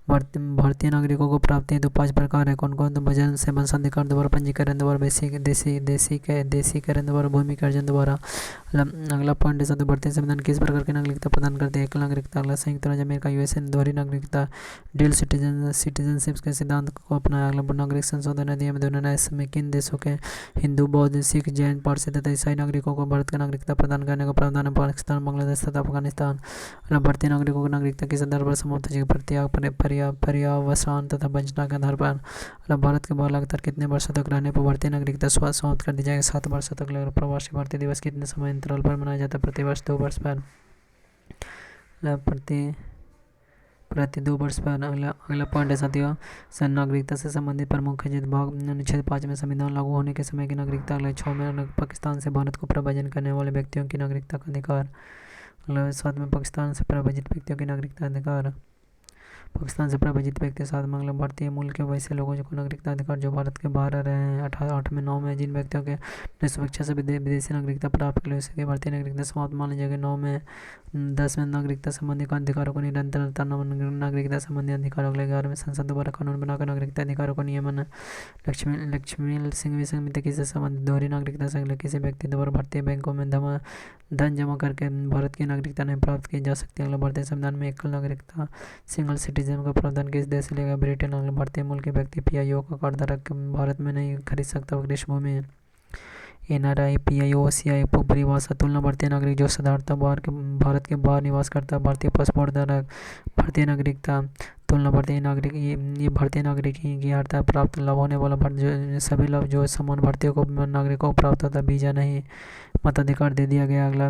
भारतीय नागरिकों को प्राप्ति हेतु 5 प्रकार है। कौन कौन? तो वजन से वंशाधिकार द्वारा, पंजीकरण द्वारा, देशीकरण द्वारा, भूमि के अर्जन द्वारा। अगला पॉइंट है, भारतीय संविधान किस प्रकार की नागरिकता प्रदान करते हैं? एकल नागरिकता। अगला, संयुक्त राज्य अमेरिका यूएसए ने दोहरी नागरिकता ड्यूल सिटीजनशिप के सिद्धांत को अपनाया। अगला, नागरिक संशोधन अधिनियम 2019 में किन देशों के हिंदू, बौद्ध, सिख, जैन, पारसी तथा ईसाई नागरिकों को भारत की नागरिकता प्रदान करने का प्रावधान है? पाकिस्तान, बांग्लादेश तथा अफगानिस्तान। भारतीय नागरिकों की नागरिकता किस आधार पर समाप्त होगी? पर्यावसान तथा वंचना के आधार पर। भारत के बाहर लगातार कितने वर्षों तक रहने पर भारतीय नागरिकता समाप्त कर दी जाएगी? 7 वर्षों तक। प्रवासी भारतीय दिवस कितने समय अंतराल पर मनाया जाता है? प्रतिवर्ष 2 वर्ष पर। प्रति 2 वर्ष पर। अगला पॉइंट है साथियों, नागरिकता से संबंधित प्रमुख है भाग। अनुच्छेद 5 में संविधान लागू होने के समय की नागरिकता। अगला 6 में पाकिस्तान से भारत को प्रव्रजन करने वाले व्यक्तियों की नागरिकता का अधिकार। अगला 7 में पाकिस्तान से प्रव्रजित व्यक्तियों की नागरिकता अधिकार। पाकिस्तान से प्रव्रजित व्यक्ति 7 में भारतीय मूल के वैसे लोगों को नागरिकता अधिकार जो भारत के बाहर रहे हैं। 8 में 9 में जिन व्यक्तियों के निष्पक्ष से विदेशी नागरिकता प्राप्त कर उसके भारतीय नागरिकता समाप्त मान ली जाएगी। 9 में 10 में नागरिकता संबंधी अधिकारों को निरंतरता, नागरिकता संबंधी अधिकार। अगले 11 में संसद द्वारा कानून बनाकर नागरिकता अधिकारों को नियमन। लक्ष्मी सिंह समिति किससे संबंधित? दोहरी नागरिकता से। किसी व्यक्ति द्वारा भारतीय बैंकों में धन जमा करके भारत की नागरिकता नहीं प्राप्त की जा सकती। अगला, भारतीय संविधान में एकल नागरिकता सिंगल सिटीजन का प्रावधान किस देश से लेगा? ब्रिटेन। अगला, भारतीय मूल के व्यक्ति पीआईओ का कार्डधारक भारत में नहीं खरीद सकता कृषि भूमि। एनआरआई, पीआईओ, सीआई परिभाषा। तुलना, भारतीय नागरिक जो साधारणतः भारत के बाहर निवास करता है। भारतीय पासपोर्ट धारक। भारतीय नागरिकता तुलना, भारतीय नागरिक ये भारतीय नागरिक की अर्हता प्राप्त लाभ होने वाला जो सभी लाभ जो समान भारतीयों को नागरिकों को प्राप्त होता है, वीजा नहीं। मताधिकार दे दिया गया। अगला,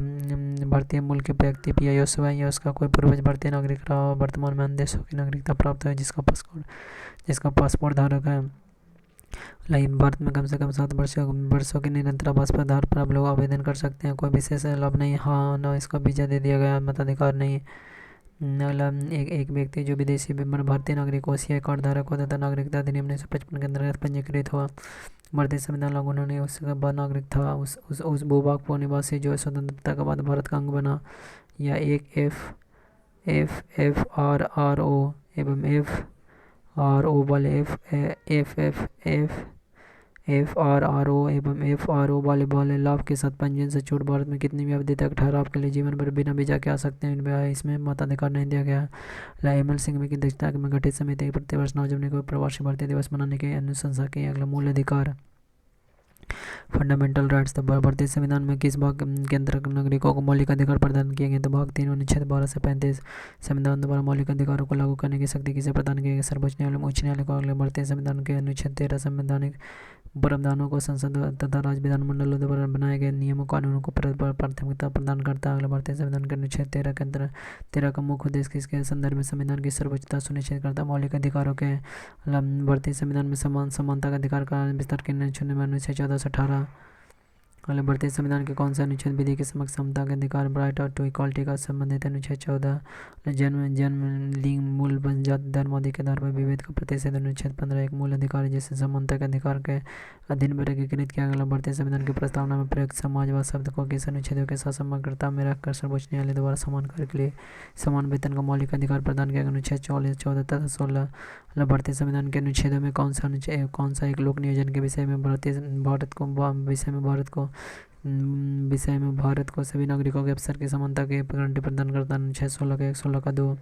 भारतीय मूल के व्यक्ति पीआईओ सेवाएं या उसका कोई पूर्वज भारतीय नागरिक रहा वर्तमान में अन्य देशों की नागरिकता प्राप्त है जिसका पासपोर्ट धारक है। भारत में कम से कम 7 वर्षों के निरंतर आवास पर आधार पर आप लोग आवेदन कर सकते हैं। कोई विशेष लाभ नहीं। हाँ ना, इसका वीजा दे दिया गया, मताधिकार नहीं। अगला, एक व्यक्ति जो विदेशी भारतीय नागरिक हो, सीआई कार्ड धारक हो तथा नागरिकता अधिनियम 1955 के अंतर्गत पंजीकृत हुआ, भारतीय संविधान लागू होने उसके बाद नागरिक था। उस भूभाग को निवासी जो स्वतंत्रता के बाद भारत का अंग बना। या एक FRRO एवं FRO वाले FRRO एवं FRO वाले लाभ के साथ पंजीयन से छूट भारत में कितनी भी अवधि तक ठहराव के लिए जीवन भर बिना वीजा के आ सकते हैं। इसमें मताधिकार नहीं दिया गया। एमएल सिंघवी की अध्यक्षता में गठित समिति प्रतिवर्ष 9 जनवरी को प्रवासी भारतीय दिवस मनाने की अनुशंसा की। अगला, मूल अधिकार, फंडामेंटल राइट्स। तो भारतीय संविधान में किस भाग के अंतर्गत नागरिकों को मौलिक अधिकार प्रदान किए गए? तो भाग 3 अनुच्छेद 12 से 35। संविधान द्वारा मौलिक अधिकारों को लागू करने की शक्ति किसे प्रदान की गई? सर्वोच्च न्यायालय, उच्च न्यायालय को। अगले, भारतीय संविधान के अनुच्छेद 13 संवैधानिक प्रावधानों को संसद तथा राज्य विधानमंडलों द्वारा बनाए गए नियमों कानूनों को प्राथमिकता प्रदान करता है। अगला, भारतीय संविधान के अनुच्छेद 13 के अंतर्गत 13 का मुख्य उद्देश्य किसके संदर्भ में संविधान की सर्वोच्चता सुनिश्चित करता है? मौलिक अधिकारों के। भारतीय संविधान में समानता का अधिकार का विस्तार के अनुच्छेद 14 से 18। अगले, भारतीय संविधान के कौन सा अनुच्छेद विधि के समक्ष समता के अधिकार, राइट टू इक्वालिटी का संबंधित? अनुच्छेद 14। जन्म, लिंग, मूल, जाति, धर्म आदि के आधार पर विभेद का प्रतिषेध। अनुच्छेद 15 एक मूल अधिकार है जिसे समानता के अधिकार के अधीन वर्गीकृत किया गया। भारतीय संविधान की प्रस्तावना में प्रयुक्त समाजवाद शब्द को किस अनुच्छेद के साथ समग्रता में रखकर सर्वोच्च न्यायालय द्वारा समान कार्य के लिए समान वेतन का मौलिक अधिकार प्रदान किया गया? अनुच्छेद 14 तथा 16। भारतीय संविधान के अनुच्छेदों में कौन सा एक लोक नियोजन के विषय में भारत को सभी नागरिकों के अवसर की समानता की गारंटी प्रदान करता है? अनुच्छेद 16 का 1, 16 का 2।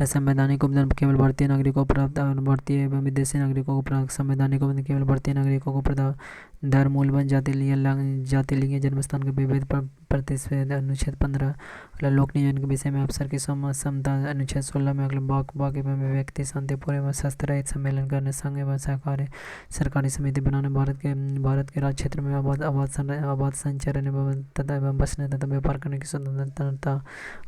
संवैधानिक उपदान केवल भारतीय नागरिकों को प्राप्त और भारतीय एवं विदेशी नागरिकों को प्राप्त। संवैधानिक उपदान केवल भारतीय नागरिकों को प्राप्त। धर्म, मूल, जाति, लिंग, जन्मस्थान के विभेद पर प्रतिषेध। अनुच्छेद 15। लोक नियोजन के विषय में अवसर की समता। अनुच्छेद 16 में बाकी में व्यक्ति शांतिपूर्ण एवं शस्त्र रहित सम्मेलन करने, संघ एवं सहकारी सरकारी समिति बनाने, भारत के राज्य क्षेत्र में आबाद संचरण एवं बसने तथा व्यापार करने की स्वतंत्रता।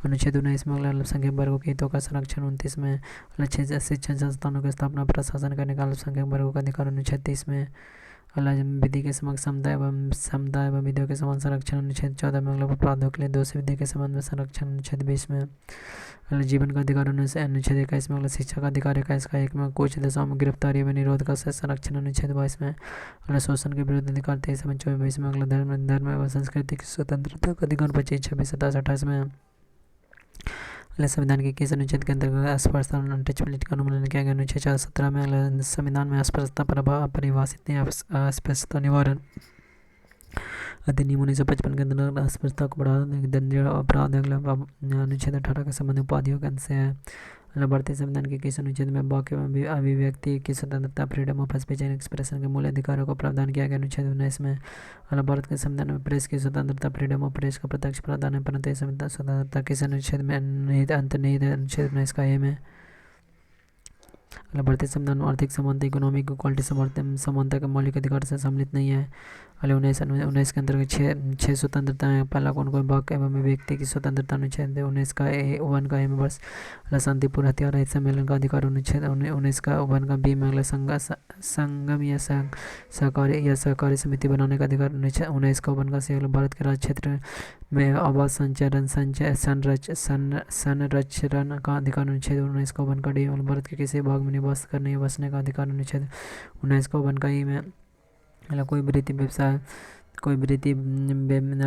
अनुच्छेद 19 में अल्पसंख्यक वर्गों के हितों का संरक्षण। 29 में शिक्षण संस्थानों की स्थापना प्रशासन करने का अल्पसंख्यक वर्गों का अधिकार। अनुच्छेद 30 में विधि के समक्ष समता एवं विधियों के समान संरक्षण अनुच्छेद 14 में अपराधों के लिए दोषी विधि के संबंध में संरक्षण अनुच्छेद 20 में जीवन का अधिकार अनुच्छेद 21 में शिक्षा का अधिकार 21 का 1 में कुछ दशाओं में गिरफ्तारी व निरोध का संरक्षण अनुच्छेद 22 में शोषण के विरुद्ध अधिकार 23 में 24 में धर्म एवं संस्कृति की स्वतंत्रता का अधिकार 25 26 27 28 में संविधान के किस अनुच्छेद के अंतर्गत अस्पष्टता अनटचबिलिटी का उल्लंघन किया गया। अनुच्छेद 17 में संविधान में अस्पष्टता परिभाषित अस्पष्टता निवारण अधिनियम 1955 के अंतर्गत अस्पष्टता को बढ़ावा देने दंड अपराध अनुच्छेद 18 के संबंध उपाधियों के अंत से है। भारतीय संविधान के किस अनुच्छेद में वाक्य एवं अभिव्यक्ति की स्वतंत्रता freedom of speech and expression के मूल अधिकारों को प्रावधान किया गया। अनुच्छेद 19 में भारत के संविधान में प्रेस की स्वतंत्रता फ्रीडम ऑफ प्रेस का प्रत्यक्ष प्रावधान है, परंतु स्वतंत्रता किस अनुच्छेद में अंतर्निहित है। अनुच्छेद 19 का ए में भारतीय संविधान में आर्थिक समानता इकोनॉमिक इक्वालिटी समानता के मौलिक अधिकार से सम्मिलित नहीं है। 19 के अंतर्गत छह स्वतंत्रता है। पहला कौन कोई वाक्य एवं व्यक्ति की स्वतंत्रता अनुच्छेद 19 का ए 1 का एम वर्ष शांतिपूर्ण हथियार रहित सम्मेलन का अधिकार अनुच्छेद 19 का 1 का बी में संगम या सहकारी समिति बनाने का अधिकार 19 का 1 का सी भारत के राज्य क्षेत्र में आवास संरक्षण का अधिकार अनुच्छेद 19 का 1 का डी भारत के किसी भाग में निवास करने या बसने का अधिकार अनुच्छेद 19 का 1 का ई में कोई वृत्ति व्यवसाय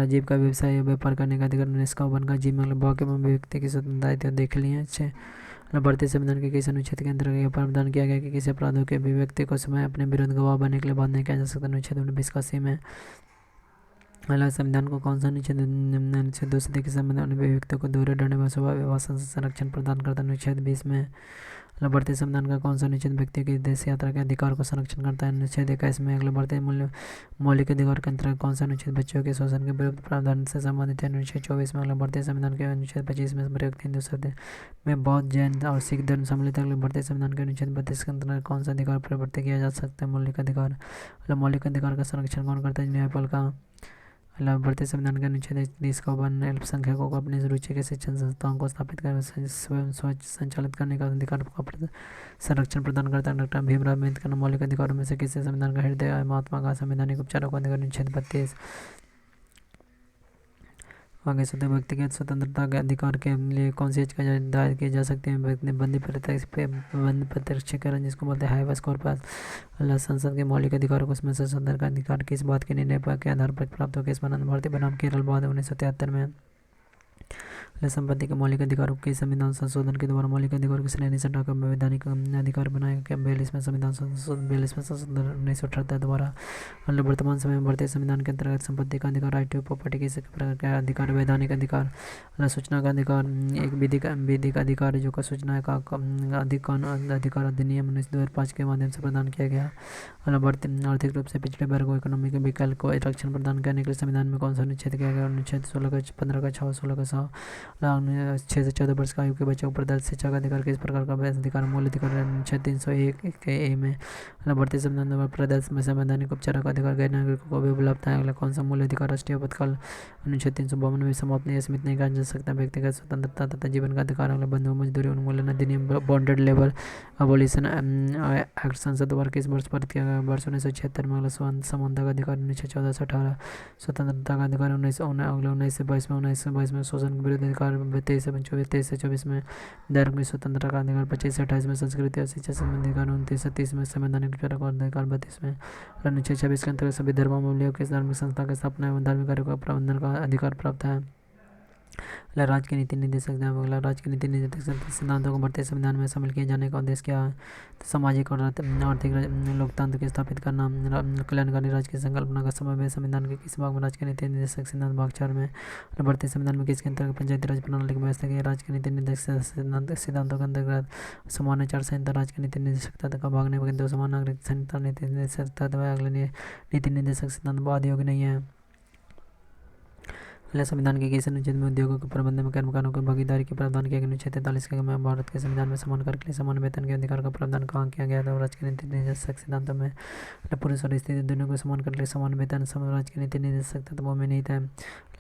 जीव का व्यवसाय या व्यापार करने का अधिकार 19 का 1 का जी में वाक्य एवं व्यक्ति की स्वतंत्रता देख ली है। अच्छे भारतीय संविधान के किस अनुच्छेद के अंतर्गत यह प्रावधान किया गया कि किसी अपराधों के अभिव्यक्ति को समय अपने विरुद्ध गवाह बनने के लिए बाध्य नहीं किया जा सकता। अनुच्छेद 19 का सी में संविधान को कौन सा अनुच्छेद दूसरे के संबंध में अभिव्यक्तियों को दोहरे दंड व स्वभाव संरक्षण प्रदान करता है। अनुच्छेद 20 में भारतीय संविधान का कौन सा अनुच्छेद व्यक्ति की देश यात्रा के अधिकार को संरक्षण करता है। अनुच्छेद 21 में भारतीय मौलिक अधिकार के अंतर्गत कौन सा अनुच्छेद बच्चों के शोषण के विरुद्ध प्रावधान से संबंधित है। अनुच्छेद 24 में भारतीय संविधान के अनुच्छेद 25 में प्रयुक्त हिंदू शब्द में बौद्ध जैन और सिख धर्म सम्मिलित है। भारतीय संविधान के अनुच्छेद 32 के अंतर्गत कौन सा अधिकार प्रवर्तित किया जा सकता है। मौलिक अधिकार का संरक्षण कौन करता है। न्यायपालिका। भारतीय संविधान के अनुच्छेद 30 का अल्पसंख्यकों को अपनी रुचि के शिक्षण संस्थाओं को स्थापित कर स्वयं संचालित करने का अधिकार का संरक्षण प्रदान करता है। डॉक्टर भीमराव अम्बेडकर मौलिक अधिकारों में से किसी संविधान का हृदय महात्मा का संवैधानिक उपचारों का अधिकार अनुच्छेद 32 आगे व्यक्तिगत स्वतंत्रता के अधिकार के लिए कौन सी याचिका दायर की जा सकती है। बंदी प्रत्यक्षीकरण जिसको बोलते हैं हाईवेस कॉर्पस। संसद के मौलिक अधिकारों को उसमें से स्वतंत्र का अधिकार किस बात के निर्णय पर के आधार पर प्राप्त हो। किस भारतीय बनाम केरल बाद 1973 में संपत्ति के मौलिक अधिकारों के संविधान संशोधन के द्वारा मौलिक अधिकारों की श्रेणी से हटाकर वैधानिक अधिकार बनाया गया। 42 में संविधान संशोधन 1978 द्वारा वर्तमान समय में भारतीय संविधान के अंतर्गत संपत्ति का अधिकार राइट टू प्रॉपर्टी किसी प्रकार का अधिकार वैधानिक अधिकार सूचना का अधिकार एक विधि का अधिकार जो का सूचना का अधिकार अधिनियम 2005 के माध्यम से प्रदान किया गया। आर्थिक रूप से पिछड़े वर्ग को इकोनॉमिक विकल्प को रक्षण प्रदान करने के लिए संविधान में कौन सा अनुच्छेद किया गया। अनुच्छेद 16 का 15 का 6 16 का 6 6 से 14 वर्ष का आयु के बच्चों को प्रदत्त शिक्षा का अधिकार किस प्रकार का अधिकार मूल अधिकार अनुच्छेद 301 के ए में भारतीय संविधान द्वारा प्रदत्त संवैधानिक उपचारों का अधिकार गैर नागरिकों को भी उपलब्ध है। अगला कौन सा मूल अधिकार राष्ट्रीय आपातकाल अनुच्छेद 352 में समाप्त नहीं सीमित नहीं किया जा सकता। व्यक्तिगत स्वतंत्रता तथा जीवन का अधिकार अगला बंधु मजदूरी उन्मूलन अधिनियम बॉन्डेड लेबर अबोलिशन एक्ट संसद द्वारा किस वर्ष पारित किया गया। वर्ष 1976 में। अगला समानता का अधिकार 1914 से 18 स्वतंत्रता का अधिकार 19 से 22 में शोषण के विरुद्ध अधिकार 23 से 24 में धर्म की स्वतंत्रता का अधिकार 25 से 28 में संस्कृति और शिक्षा संबंधी अधिकार 29 से 30 में संवैधानिक उपचार का अधिकार 32 में। अनुच्छेद 26 के अंतर्गत सभी धर्मावलंबियों के धार्मिक संस्था की स्थापना एवं धार्मिक कार्यों का प्रबंधन का अधिकार प्राप्त है। राज्य के नीति निर्देशक अगला राज्य के नीति निर्देशक सिद्धांतों को भारतीय संविधान में शामिल किए जाने का उद्देश्य क्या है। सामाजिक और आर्थिक लोकतंत्र के स्थापित करना कल्याणकारी राज्य की संकल्पना का समावेश। संविधान के किस भाग में राज्य के नीति निर्देशक सिद्धांत भाग 4 में भारतीय संविधान में किसके अंतर्गत पंचायती राज प्रणाली की व्यवस्था की। राज्य के नीति निर्देशक सिद्धांतों के अंतर्गत सामान्य आचार संहिता राज्य के नीति निर्देशक तत्व का भाग नहीं किंतु समान नागरिक संहिता नीति निर्देशक तत्व अगले नीति निर्देशक सिद्धांत बाद योग्य नहीं है। संविधान के किस अनुच्छेद में उद्योगों के प्रबंधन में कर्मकारों की भागीदारी के प्रावधान किया गया। अनुच्छेद 43 के में भारत के संविधान में समान कर के लिए समान वेतन के अधिकार का प्रावधान कहाँ किया गया था। राज्य के नीति निर्देशक सिद्धांतों में पुरुष और स्त्री दोनों को समान कर के लिए समान वेतन राज्य के नीति निर्देशक तत्वों में नहीं था।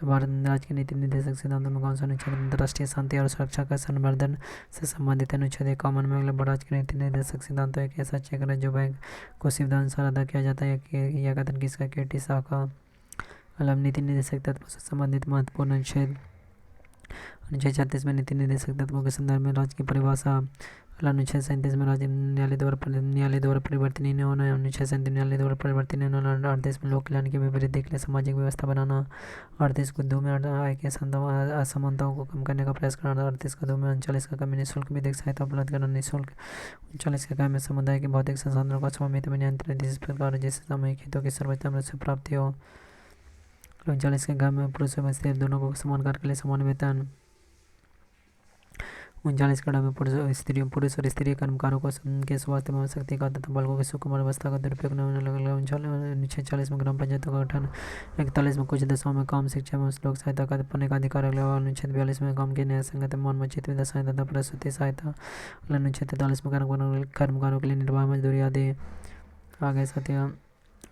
भारत राज्य के नीति निर्देशक सिद्धांतों में कौन सा अनुच्छेद अंतर्राष्ट्रीय शांति और सुरक्षा का संवर्धन से संबंधित अनुच्छेद है? कॉमन में अगले राज्य के नीति निर्देशक सिद्धांतों एक ऐसा चेक है जो बैंक को सिद्धांतानुसार अदा किया जाता है यह कथन किसका? केटी शाह का। अगला नीति निर्देशक तत्व से संबंधित महत्वपूर्ण अनुच्छेद। अनुच्छेद 36 में नीति निर्देशक तत्वों के संदर्भ में राज्य की परिभाषा। अनुच्छेद 37 में राज्य न्यायालय द्वारा परिवर्तनीय नहीं होना है। अनुच्छेद 37 न्यायालय द्वारा परिवर्तनीय नहीं होना। 38 में लोक कल्याण की वृद्धि के लिए सामाजिक व्यवस्था बनाना। 38 को 2 में आय के असमानताओं को कम करने का प्रयास करना। 38 का 2 में 39 का कम निःशुल्क विधिक सहायता उपलब्ध करना। निःशुल्क 39 का कम समुदाय के भौतिक संसाधनों का स्वामित्व में नियंत्रण इस प्रकार जैसे सामूहिक हितों की सर्वोत्तम रूप से प्राप्ति हो। 39 के कम में पुरुष एवं स्त्री दोनों को समान कार्य के लिए समान वेतन। 39 कड़ा में पुरुष और स्त्री कर्मकारों को के स्वास्थ्य एवं शक्ति का तथा बालकों की सुकुमार अवस्था का दुरुपयोग न होने लगा। 46 में ग्राम पंचायतों का गठन। 41 में कुछ दशाओं में काम शिक्षा एवं लोक सहायता का पाने का अधिकार। अनुच्छेद 42 में काम की न्याय संगत मानवोचित विधा सहायता तथा प्रसूति सहायता। अनुच्छेद 43 में कर्मकारों के लिए निर्वाह मजदूरी आदि। आगे साथियों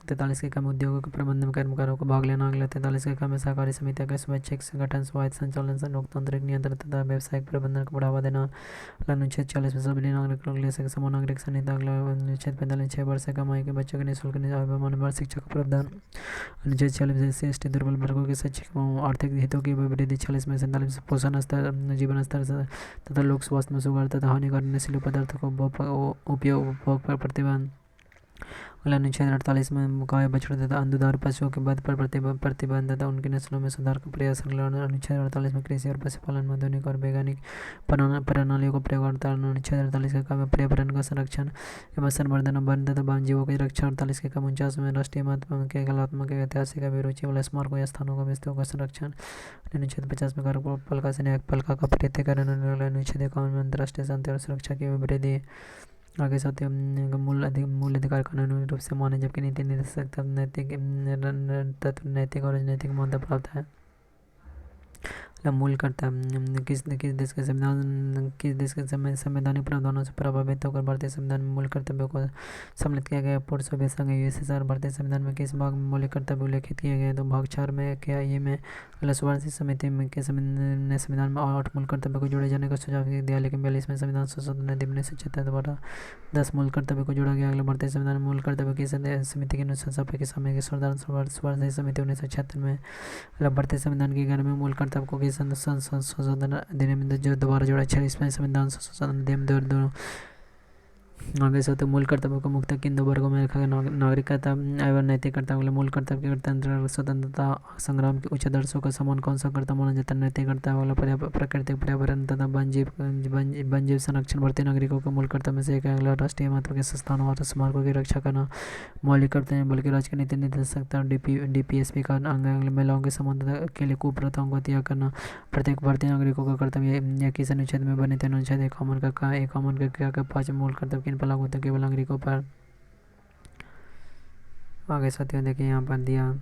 43 के कम उद्योगों के प्रबंधन में कर्मकारों को भाग लेना। अगले 43 के कम में सहकारी समितियों के स्वैच्छिक संगठन स्वायत्त संचालन लोकतांत्रिक नियंत्रण तथा व्यावसायिक प्रबंधन को बढ़ावा देना। अनुच्छेद 40 में सभी नागरिकों के लिए समान नागरिक संहिता। अगला अनुच्छेद 45 6 वर्ष से कम आयु के बच्चों के निःशुल्क मानव शिक्षा का प्रावधान। अनुच्छेद 46 SC दुर्बल वर्गों के शैक्षिक आर्थिक हितों की वृद्धि। 46 में 47 पोषण स्तर जीवन स्तर तथा लोक स्वास्थ्य में सुधार तथा हानिकारक नशीले पदार्थों को उपभोग पर प्रतिबंध। अगला अनुच्छेद 48 में गाय बछड़े तथा अंधुधार पशुओं के वध पर प्रतिबंध तथा उनकी नस्लों में सुधार का प्रयास। अगला अनुच्छेद 48 में कृषि और पशुपालन में आधुनिक और वैज्ञानिक प्रणालियों को प्रयोग करता है। अनुच्छेद 48 के कम पर्यावरण का संरक्षण एवं संवर्धन वन तथा वन्य जीवों की रक्षा। 48 के कम 49 में राष्ट्रीय महत्व के कलात्मक ऐतिहासिक अभिरुचि वाले स्मारकों या स्थानों का विस्तृत का संरक्षण। अनुच्छेद 50 में कार्यपालिका से न्यायपालिका का पृथक्करण। अनुच्छेद 51 में अंतर्राष्ट्रीय शांति और सुरक्षा की वृद्धि। आगे साथ ही मूल अधिकार कानूनी रूप से माने जबकि नीति निर्देशक तत्व नैतिक और राजनीतिक मान्यता प्राप्त है। मूल करता है किस देश के संवैधानिक प्रावधानों से प्रभावित होकर भारतीय संविधान में मूल कर्तव्यों को सम्मिलित किया गया। पूर्व सोवियत संघ USSR भारतीय संविधान में किस भाग में मौलिक कर्तव्य उल्लेखित किए गए? तो भाग 4 में क्या ये में स्वर्ण समिति के ने संविधान में 8 मूल कर्तव्य को जोड़े जाने का सुझाव दिया लेकिन 42 में संविधान संशोधन अधिनियम 1976 द्वारा 10 मूल कर्तव्य को जोड़ा गया। अगले भारतीय संविधान में मूल कर्तव्य की समिति के अनुसार की सामयिक स्वर्ण समिति 1976 में। भारतीय संविधान के 11 में मूल कर्तव्य को संशोधन अधिनियम जो दोबारा जोड़ा। 46 में संविधान संशोधन अधिनियम दोनों। आगे से मूल कर्तव्य को मुख्यतः किन 2 वर्गों में रखा गया? नागरिकता एवं नैतिक कर्तव्य। मूल कर्तव्य के गणतंत्र स्वतंत्रता संग्राम के उच्च आदर्शों का समान कौन सा कर्तव्य माना जाता है? नैतिक कर्तव्य वाला प्राकृतिक पर्यावरण तथा वन जीव संरक्षण भारतीय नागरिकों के मूल कर्तव्य में से एक है। अगला राष्ट्रीय महत्व के संस्थानों और स्मारकों की रक्षा करना मौलिक कर्तव्य बल्कि राज्य के नीति निर्देशक DPSP का अंग। महिलाओं के समानता के लिए कुप्रथाओं का त्याग करना प्रत्येक भारतीय नागरिकों का कर्तव्य। यह किस अनुच्छेद में बने थे? अनुच्छेद 51 का 5 मूल कर्तव्य किन पर लागू होते हैं? केवल नागरिकों पर। आगे साथियों देखिए यहाँ पर दिया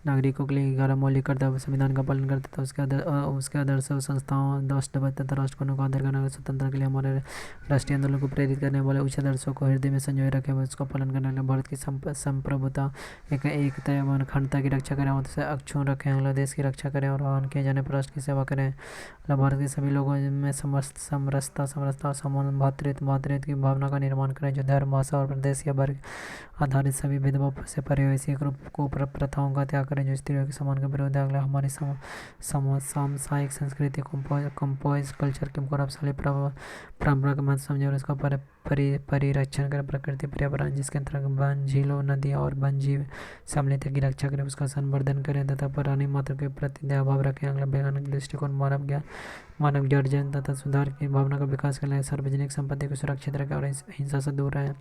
नागरिकों के लिए 11 मौलिक कर्तव्य संविधान का पालन करते थे। उसके आदर्श संस्थाओं राष्ट्रपति तथा राष्ट्रकों का आदर करना स्वतंत्रता के लिए हमारे राष्ट्रीय आंदोलन को प्रेरित करने वाले उच्च आदर्शों को हृदय में संजोए रखे हुए उसका पालन करने वाले भारत की संप्रभुता एकता एवं अखंडता की रक्षा करें उसे अक्षुण रखें। देश की रक्षा करें और आह्वान किए जाने पर राष्ट्र की सेवा करें। भारत के सभी लोगों में समरसता समान भातृत्व की भावना का निर्माण करें जो धर्म भाषा और प्रदेश या वर्ग आधारित सभी भेदभाव से परे हो। इसी को प्रथाओं का त्याग करें जो स्त्रियों के समान का विरोध है। अगला हमारी सामाजिक संस्कृति कंपोज कल्चर के गौरवशाली परंपरा का महत्व समझे और इसका परिरक्षण करें। प्रकृति पर्यावरण जिसके अंतर्गत वन झीलों नदियाँ और वन जीव सम्मिलित की रक्षा करें उसका संवर्धन करें तथा प्राणी मात्र के प्रति दयाभाव रखें। अगला वैज्ञानिक दृष्टिकोण मानव ज्ञान तथा सुधार की भावना का विकास करने सार्वजनिक संपत्ति को सुरक्षित रखें और हिंसा से दूर रहें।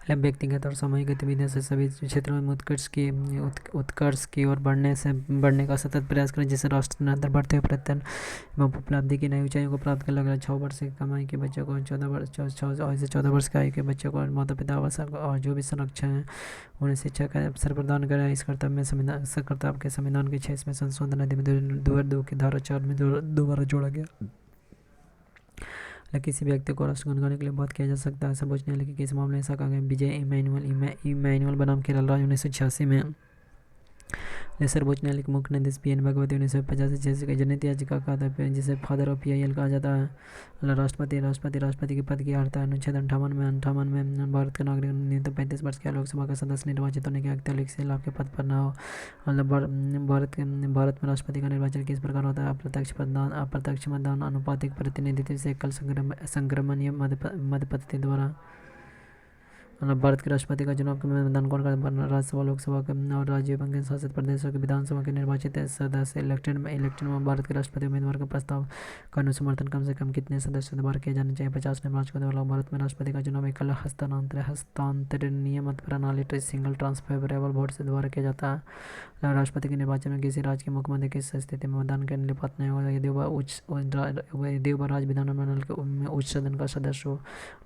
व्यक्तिगत और सामूहिक गतिविधियों से सभी क्षेत्रों में उत्कर्ष की ओर बढ़ने का सतत प्रयास करें जिससे राष्ट्र निरंतर बढ़ते हुए प्रत्यन एवं उपलब्धि की नई ऊंचाइयों को प्राप्त कर लग रहा है। 6 वर्ष की कमाई के बच्चों को 14 वर्ष की आयु के बच्चों को माता पिता और जो भी संरक्षण है उन्हें शिक्षा का अवसर प्रदान करें। इस कर्तव्य के संविधान के 6 में संशोधन अधिनियम 2002 की धारा 4 में दोबारा जोड़ा गया। किसी व्यक्ति को राष्ट्र गुणगाने के लिए बात किया जा सकता है। सर्वोच्च न्यायालय के किस मामले में ऐसा कहा गया? विजय इमैनुअल बनाम केरल राज्य 1986 में। सर्वोच्च न्यायालय के मुख्य न्यायाधीश पी एन भगवती 1985 की जनहित याचिका का था जिसे फादर ऑफ पीआईएल कहा जाता है। राष्ट्रपति के पद की अर्हता है अनुच्छेद 58 में भारत के नागरिक न्यूनतम 35 वर्ष के लोकसभा का सदस्य निर्वाचित होने के अतिरिक्त से लाभ के पद पर न हो। मतलब भारत में राष्ट्रपति का निर्वाचन किस प्रकार होता है? अप्रत्यक्ष मतदान, अनुपातिक प्रतिनिधित्व से एकल संक्रमणीय मत पद्धति द्वारा। मतलब भारत के राष्ट्रपति का चुनाव के मतदान कौन करता है? राज्यसभा, लोकसभा और राज्यों एवं केंद्र शासित प्रदेशों की विधानसभा के निर्वाचित सदस्य। इलेक्टेड में भारत के राष्ट्रपति उम्मीदवार का प्रस्ताव का अनुसमर्थन कम से कम कितने सदस्यों द्वारा किया जाना चाहिए? 50 मार्च को द्वारा। भारत में राष्ट्रपति का चुनाव एकल हस्तांतरणीय मत प्रणाली सिंगल ट्रांसफरेबल वोट से द्वारा किया जाता है। राष्ट्रपति के निर्वाचन में किसी राज्य के मुख्यमंत्री किस स्थिति में मतदान करने के लिए पात्र नहीं होगा? यदि वह राज्य विधानमंडल के उच्च सदन का सदस्य हो।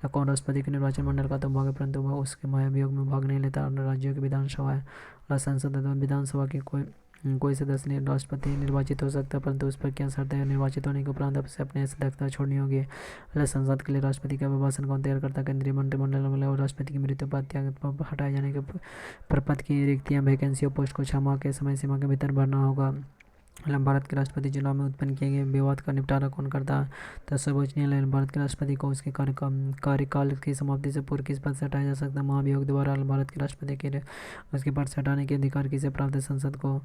कौन राष्ट्रपति के निर्वाचन मंडल का तो भाग है परंतु वह उसके महाभियोग में भाग नहीं लेता? राज्यों की विधानसभा है। संसद विधानसभा के कोई सदस्य राष्ट्रपति निर्वाचित हो सकता है परंतु उस पर क्या शर्त है? निर्वाचित होने के उपरांत उसे अपनी सदस्यता छोड़नी होगी। संसद के लिए राष्ट्रपति का अभिभाषण कौन तैयार करता है? केंद्रीय मंत्रिमंडल और राष्ट्रपति की मृत्यु पर त्याग हटाए जाने के पद की रिक्तियां वैकेंसी और पोस्ट को 6 माह के समय सीमा के भीतर भरना होगा। भारत के राष्ट्रपति चुनाव में उत्पन्न किए गए विवाद का निपटारा कौन करता है? तो सर्वोच्च न्यायालय। भारत के राष्ट्रपति को उसके कार्यकाल की समाप्ति से पूर्व किस पद से हटाया जा सकता है? महाभियोग द्वारा। भारत के राष्ट्रपति के उसके पद से हटाने के अधिकार किसे प्राप्त है? संसद को।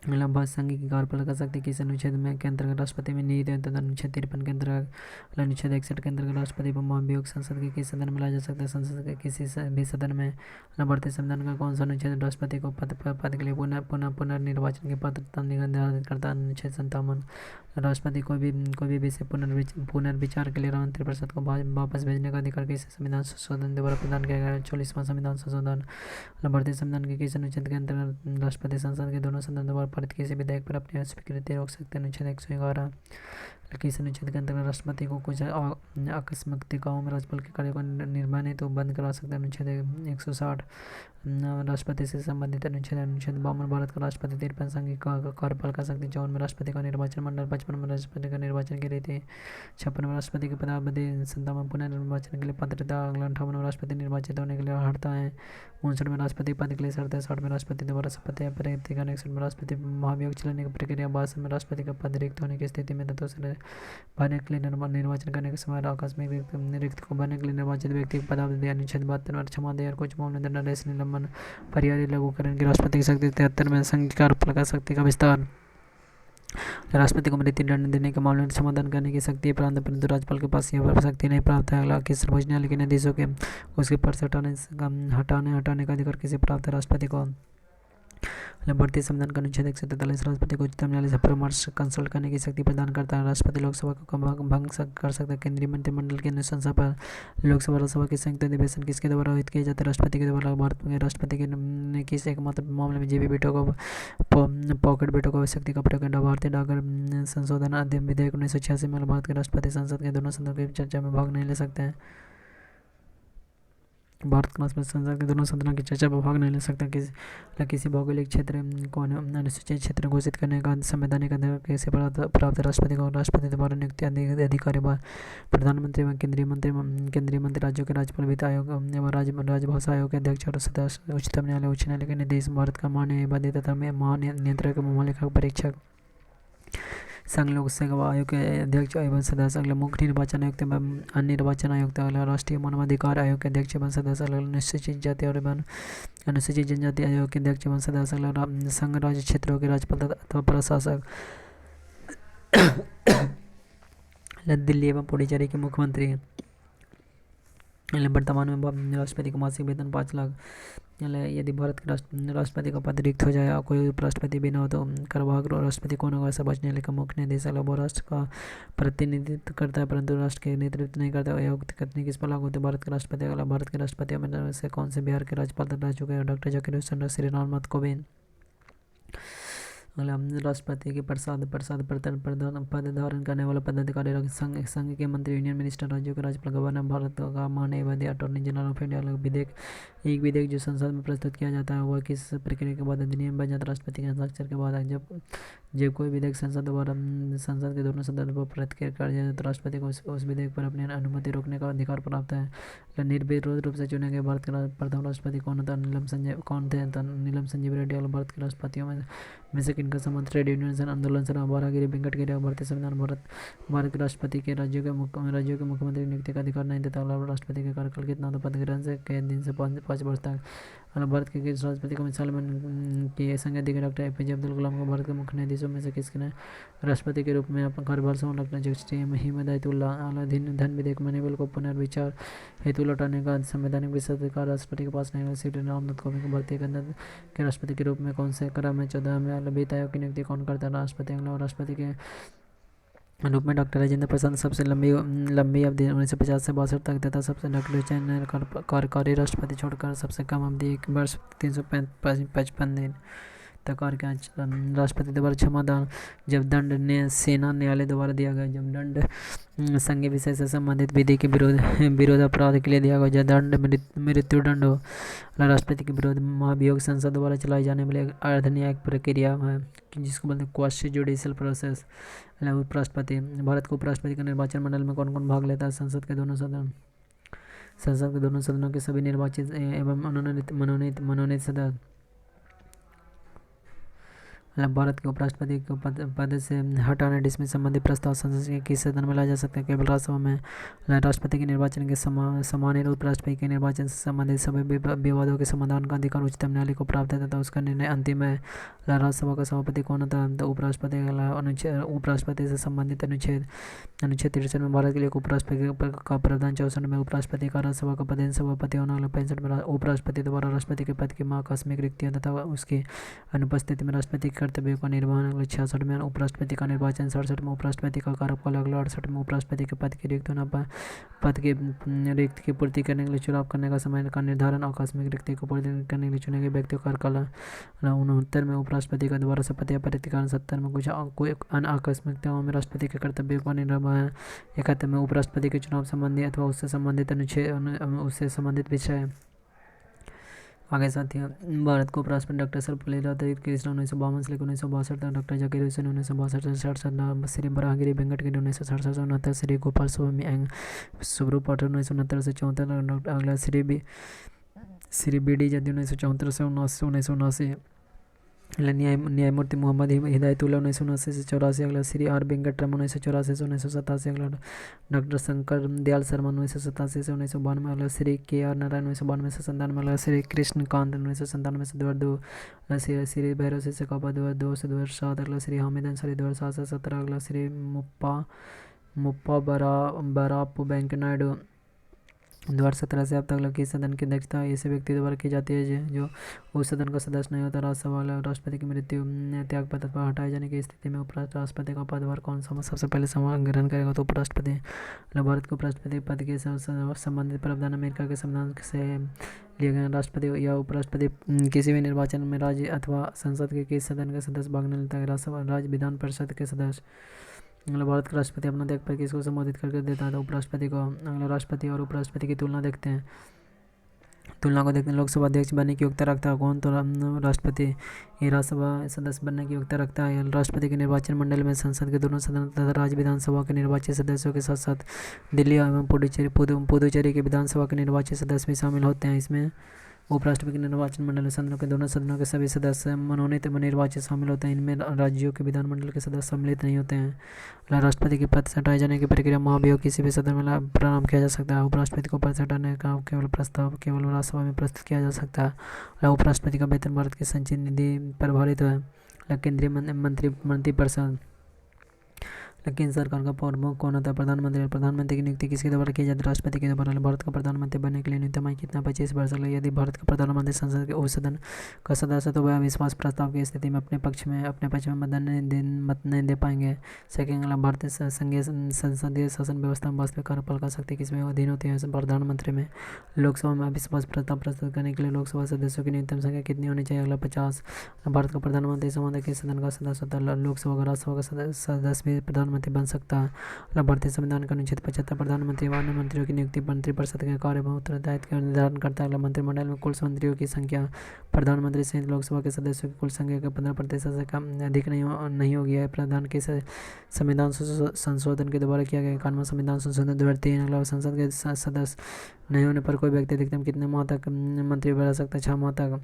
संघ की कार्यपालिका शक्ति किस अनुच्छेद में के अंतर्गत राष्ट्रपति में निहित है? अनुच्छेद 53 के अंतर्गत। अनुच्छेद 61 के अंतर्गत राष्ट्रपति पर महाभियोग संसद के किस सदन में लाया जा सकता है? संसद के किसी भी सदन में। भारतीय संविधान का कौन सा अनुच्छेद राष्ट्रपति को पद के लिए पुनर्निर्वाचन की पात्रता निर्धारित करता है? अनुच्छेद 57। राष्ट्रपति कोई भी विषय पुनर्विचार के लिए मंत्रिपरिषद को वापस भेजने का अधिकार किस संविधान संशोधन द्वारा प्रदान किया गया? 44वां संविधान संशोधन। भारतीय संविधान के किस अनुच्छेद के अंतर्गत राष्ट्रपति संसद के दोनों सदनों द्वारा पारित किसी विधेयक पर अपनी स्वीकृति रोक सकते हैं? अनुच्छेद 111। किस अनुच्छेद के अंतर्गत राष्ट्रपति को कुछ आकस्मिकताओं में राज्यपाल के कार्य को निर्माण हेतु बंद करा सकते हैं? अनुच्छेद 160। राष्ट्रपति से संबंधित अनुच्छेद 52। भारत का राष्ट्रपति 53 संघ की कार्यपालिका शक्ति। 54 में राष्ट्रपति का निर्वाचन मंडल। 55 में राष्ट्रपति का निर्वाचन की रीति। 56 में राष्ट्रपति की पदावधि। 57 पुनर्निर्वाचन के लिए पात्रता। 58 में राष्ट्रपति निर्वाचित होने के लिए अर्हता है। 59 में राष्ट्रपति पद के लिए शर्त है। 60 में राष्ट्रपति द्वारा शपथ या प्रतिज्ञा। 61 में राष्ट्रपति महाभियोग चलाने की प्रक्रिया। 62 में राष्ट्रपति का पद रिक्त होने की स्थिति में तत्वों से भरने के लिए निर्वाचन करने के समय आकस्मिक रिक्त को भरने के लिए निर्वाचित व्यक्ति की पदावधि। अनुच्छेद 72 में क्षमा देय और कुछ मामले दंडादेश निलंबन पर्याय लघुकरण की राष्ट्रपति की शक्ति। 73 में संघ की कार्यपालिका शक्ति का विस्तार। राष्ट्रपति को मृत्यु दंड देने के मामले में समाधान करने की शक्ति प्राप्त परंतु राज्यपाल के पास यह शक्ति नहीं प्राप्त है। अगला किस सर्वोच्च न्यायालय के न्यायाधीशों के उसके पद से हटाने का अधिकार किसे प्राप्त है? राष्ट्रपति को। भारतीय संविधान का अनुच्छेद 143 राष्ट्रपति को उच्चतम न्यायालय से परामर्श कंसल्ट करने की शक्ति प्रदान करता है। राष्ट्रपति लोकसभा को भंग कर सकता है। केंद्रीय मंत्रिमंडल की अनुशंसा पर लोकसभा राज्यसभा के संयुक्त अधिवेशन किसके द्वारा आयोजित किए जाते हैं? राष्ट्रपति के द्वारा। भारत में राष्ट्रपति ने किस एकमात्र मामले में जेबी बेटों को पॉकेट बेटों को शक्ति का प्रयोग किया? भारतीय डाकघर संशोधन अधिनियम विधेयक 1986 में भारत के राष्ट्रपति संसद के दोनों सदनों की चर्चा में भाग नहीं ले सकते हैं। भारत के राष्ट्रपति संसद के दोनों सदनों की चर्चा में भाग नहीं ले सकता। किसी भौगोलिक क्षेत्र को अनुसूचित क्षेत्र घोषित करने का संवैधानिक अधिकार कैसे प्राप्त? राष्ट्रपति को। राष्ट्रपति द्वारा नियुक्त अधिकारी प्रधानमंत्री एवं केंद्रीय मंत्री, राज्यों के राज्यपाल, वित्त आयोग एवं राजभाषा आयोग के अध्यक्ष और सदस्य। उच्चतम न्यायालय उच्च न्यायालय के निर्देश। भारत का महान्यायवादी तथा महानियंत्रक महालेखा परीक्षक। संघ लोक सेवा आयोग के अध्यक्ष एवं सदस्य। अगला मुख्य निर्वाचन आयुक्त एवं अन्य निर्वाचन आयुक्त। अगला राष्ट्रीय मानवाधिकार आयोग के अध्यक्ष एवं सदस्य। अगला अनुसूचित जाति और अनुसूचित जनजाति आयोग के अध्यक्ष एवं सदस्य। अगला संघ राज्य क्षेत्रों के राज्यपाल अथवा प्रशासक। दिल्ली एवं पुडुचेरी के मुख्यमंत्री। वर्तमान में राष्ट्रपति का मासिक वेतन 5 लाख। यदि भारत के राष्ट्रपति का पद रिक्त हो जाए और कोई उपराष्ट्रपति भी न हो तो कार्यवाहक राष्ट्रपति कौन होगा? सर्वोच्च न्यायालय का मुख्य न्यायाधीश। वो राष्ट्र का प्रतिनिधित्व करता है परंतु राष्ट्र के नेतृत्व नहीं करता। यह कथनी किस पर लागू होती है? भारत के राष्ट्रपति। अगला भारत के राष्ट्रपति में से कौन से बिहार के राज्यपाल रह चुके हैं? डॉक्टर जाकिर हुसैन, श्री रामनाथ कोविंद। राष्ट्रपति के पद धारण करने वाला पदाधिकारी संघ के मंत्री, यूनियन मिनिस्टर, राज्यों के राज्यपाल, गवर्नर, भारत का महान्यायवादी, अटॉर्नी जनरल ऑफ इंडिया। एक विधेयक जो संसद में प्रस्तुत किया जाता है वह किस प्रक्रिया के बाद अधिनियम बन जाता है? राष्ट्रपति के हस्ताक्षर के बाद। जब कोई विधेयक संसद के दोनों सदनों पर पारित कर दिया जाए तो राष्ट्रपति को उस विधेयक पर अपनी अनुमति रोकने का अधिकार प्राप्त है। निर्विरोध रूप से चुने गए भारत के प्रथम राष्ट्रपति कौन थे? नीलम संजीव रेड्डी। भारत के राष्ट्रपतियों में से किनका संबंध ट्रेड यूनियन आंदोलन से? भारागिरी वेंकटगिरी। भारतीय संविधान भारत के राष्ट्रपति के राज्यों के मुख्यमंत्री नियुक्ति का अधिकार नहीं देता। राष्ट्रपति का कार्यकाल कितना? तो 15 दिन से 5 वर्ष तक। भारत के किस राष्ट्रपति को मिसाल की संज्ञा दी? डॉक्टर APJ अब्दुल कलाम को। भारत के मुख्य न्यायाधीशों में से किसने राष्ट्रपति के रूप में अपना कार्यभार संभाला? जस्टिस हिदायतुल्लाह। धन विधेयक मनी बिल को पुनर्विचार हेतु लौटाने का संवैधानिक विशेषाधिकार राष्ट्रपति के पास नहीं है। रामनाथ कोविंद को भारतीय गणतंत्र के राष्ट्रपति के रूप में कौन से क्रम में 14वें वित्त आयोग की नियुक्ति कौन करता है? राष्ट्रपति के रूप में डॉक्टर राजेंद्र प्रसाद सबसे लंबी अवधि 1950 से 62 तक तथा सबसे डॉक्टर चयन कार्यकारी राष्ट्रपति छोड़कर सबसे कम अवधि 1 वर्ष 355 दिन तक कार्यकाल। राष्ट्रपति द्वारा क्षमादान जब दंड सेना न्यायालय द्वारा दिया गया। जब दंड संघीय विषय से संबंधित विधि के विरोध अपराध के लिए दिया गया। जब दंड मृत्यु दंड हो। राष्ट्रपति के विरोध महाभियोग संसद द्वारा चलाई जाने वाली अर्ध न्यायिक प्रक्रिया है जिसको बोलते हैं क्वासी जुडिशियल प्रोसेस। उपराष्ट्रपति। भारत के उपराष्ट्रपति के निर्वाचन मंडल में कौन कौन भाग लेता है? संसद के दोनों सदनों के सभी निर्वाचित एवं मनोनीत सदस्य। भारत के उपराष्ट्रपति को पद से हटाने डिसमिस संबंधी प्रस्ताव संसद के किस सदन में लाया जा सकता है? केवल राज्यसभा में। राष्ट्रपति के निर्वाचन के समान उपराष्ट्रपति के निर्वाचन से संबंधित सभी विवादों के समाधान का अधिकार उच्चतम न्यायालय को प्राप्त है तथा उसका निर्णय अंतिम है। राज्यसभा का सभापति कौन होता है? तो उपराष्ट्रपति से संबंधित अनुच्छेद 63 में भारत के लिए उपराष्ट्रपति का प्रावधान। 64 में उपराष्ट्रपति का राज्यसभा का पद सभापति होना। 65 में उपराष्ट्रपति द्वारा राष्ट्रपति के पद की आकस्मिक रिक्तियां तथा उसकी अनुपस्थिति में राष्ट्रपति कर्तव्यों का निर्वहन। 66 में उपराष्ट्रपति का निर्वाचन। 67 में उपराष्ट्रपति का कार्यकाल। 68 में उपराष्ट्रपति के पद के रिक्त होना पर पद के रिक्त की पूर्ति करने के लिए चुनाव करने का समय का निर्धारण। आकस्मिक रिक्ति को पूर्ति करने के लिए चुने गए व्यक्ति का कार्यकाल। 69 में उपराष्ट्रपति का द्वारा शपथ या प्रतिज्ञा। 70 में कोई अन्य आकस्मिकताओं में राष्ट्रपति के कर्तव्यों का निर्वहन। 71 में उपराष्ट्रपति के चुनाव संबंधी अथवा उससे संबंधित विषय। आगे साथियों, भारत को उपराष्ट्रपति डॉक्टर सर्वपल्ली राधाकृष्णन 1952 से लेकर 1962 तक। डॉक्टर जाकिर हुसैन 1962 से 67। श्री भारागिरी वेंकटगिरी 1967 से 69। श्री गोपाल स्वामी सुब्रू पाठक 1969 से 74। अगला श्री BD जदयू 1974 से 1979। न्यायमूर्ति मोहम्मद हिदायतुल्लाह 1979 से 84। अगला श्री R वेंकटरमन 1984 से 1987। अगला डॉक्टर शंकर दयाल शर्मा 1987 से 1992। अगला श्री KR नारायण 1992 से 97। अगला श्री कृष्णकांत 1997 से 2002। श्री भैरव सिंह शेखावत 2002 से 2007। अगला श्री हामिद अंसारी 2007 से 17। अगला श्री मुप्पा बरापू वेंकैया नायडू 2017 से अब तक लगी सदन की अध्यक्षता ऐसे व्यक्ति द्वारा की जाती है जो उस सदन का सदस्य नहीं होता। राज्यसभा राष्ट्रपति की मृत्यु त्याग पद पर हटाए जाने की स्थिति में उपराष्ट्रपति का पदभार कौन सबसे पहले ग्रहण करेगा? तो उपराष्ट्रपति। भारत के उपराष्ट्रपति पद के संबंधित प्रावधान अमेरिका के संविधान से लिए गए। राष्ट्रपति या उपराष्ट्रपति किसी भी निर्वाचन में राज्य अथवा संसद के किस सदन के सदस्य भाग नहीं लेता है? राज्यसभा राज्य विधान परिषद के सदस्य। भारत का राष्ट्रपति अपना त्याग पर किसको संबोधित करके देता है? उपराष्ट्रपति को। अगला राष्ट्रपति और उपराष्ट्रपति की तुलना को देखते हैं। लोकसभा अध्यक्ष बनने की योग्यता रखता है कौन? तो राष्ट्रपति। ये राज्यसभा सदस्य बनने की योग्यता रखता है। राष्ट्रपति के निर्वाचन मंडल में संसद के दोनों सदन तथा राज्य विधानसभा के निर्वाचित सदस्यों के साथ साथ दिल्ली एवं पुडुचेरी के विधानसभा के निर्वाचित सदस्य भी शामिल होते हैं। इसमें उपराष्ट्रपति के निर्वाचन मंडल में दोनों सदनों के सभी सदस्य मनोनीत व निर्वाचित शामिल होते हैं। इनमें राज्यों के विधानमंडल के सदस्य सम्मिलित नहीं होते हैं। राष्ट्रपति के पद से हटाए जाने की प्रक्रिया महाभियोग किसी भी सदन में प्रारंभ किया जा सकता है। उपराष्ट्रपति को पद से हटाने का प्रस्ताव केवल राज्यसभा में प्रस्तुत किया जा सकता है। उपराष्ट्रपति का वेतन भारत की संचित निधि पर आधारित है। केंद्रीय मंत्रिपरिषद। केंद्र सरकार का प्रमुख कौन होता है? प्रधानमंत्री। प्रधानमंत्री की नियुक्ति किसके द्वारा की जाती है? राष्ट्रपति के द्वारा। भारत का प्रधानमंत्री बनने के लिए न्यूनतम आयु कितना? 25 वर्ष लगेगी। यदि भारत का प्रधानमंत्री संसद के उच्च सदन का सदस्य तो वह अविश्वास प्रस्ताव की स्थिति में अपने पक्ष में मत नहीं दे पाएंगे। सेकेंड, अगला, भारतीय संघीय संसदीय शासन व्यवस्था में वास्तविक कार्यपालिका शक्ति किसमें अधीन होती है? प्रधानमंत्री में। लोकसभा में अविश्वास प्रस्ताव प्रस्तुत करने के लिए लोकसभा सदस्यों की न्यूनतम संख्या कितनी होनी चाहिए? अगला, 50। भारत का प्रधानमंत्री संसद के सदन का सदस्य होता है। लोकसभा का राज्यसभा का सदस्य भी प्रधानमंत्री बन सकता है। भारतीय संविधान का अनुच्छेद 75 प्रधानमंत्री व अन्य मंत्रियों की नियुक्ति मंत्रिपरिषद के कार्य व उत्तरदायित्व का निर्धारण करता है। मंत्रिमंडल में कुल मंत्रियों की संख्या प्रधानमंत्री सहित लोकसभा के सदस्यों की कुल संख्या के 15% से कम अधिक नहीं होगी। है प्रधान के संविधान संशोधन के द्वारा किया गया 91वां संविधान संशोधन 2003। अगला, संसद के सदस्य नहीं होने पर कोई व्यक्ति अधिकतम कितने माह तक मंत्री बना सकता है? 6 माह तक।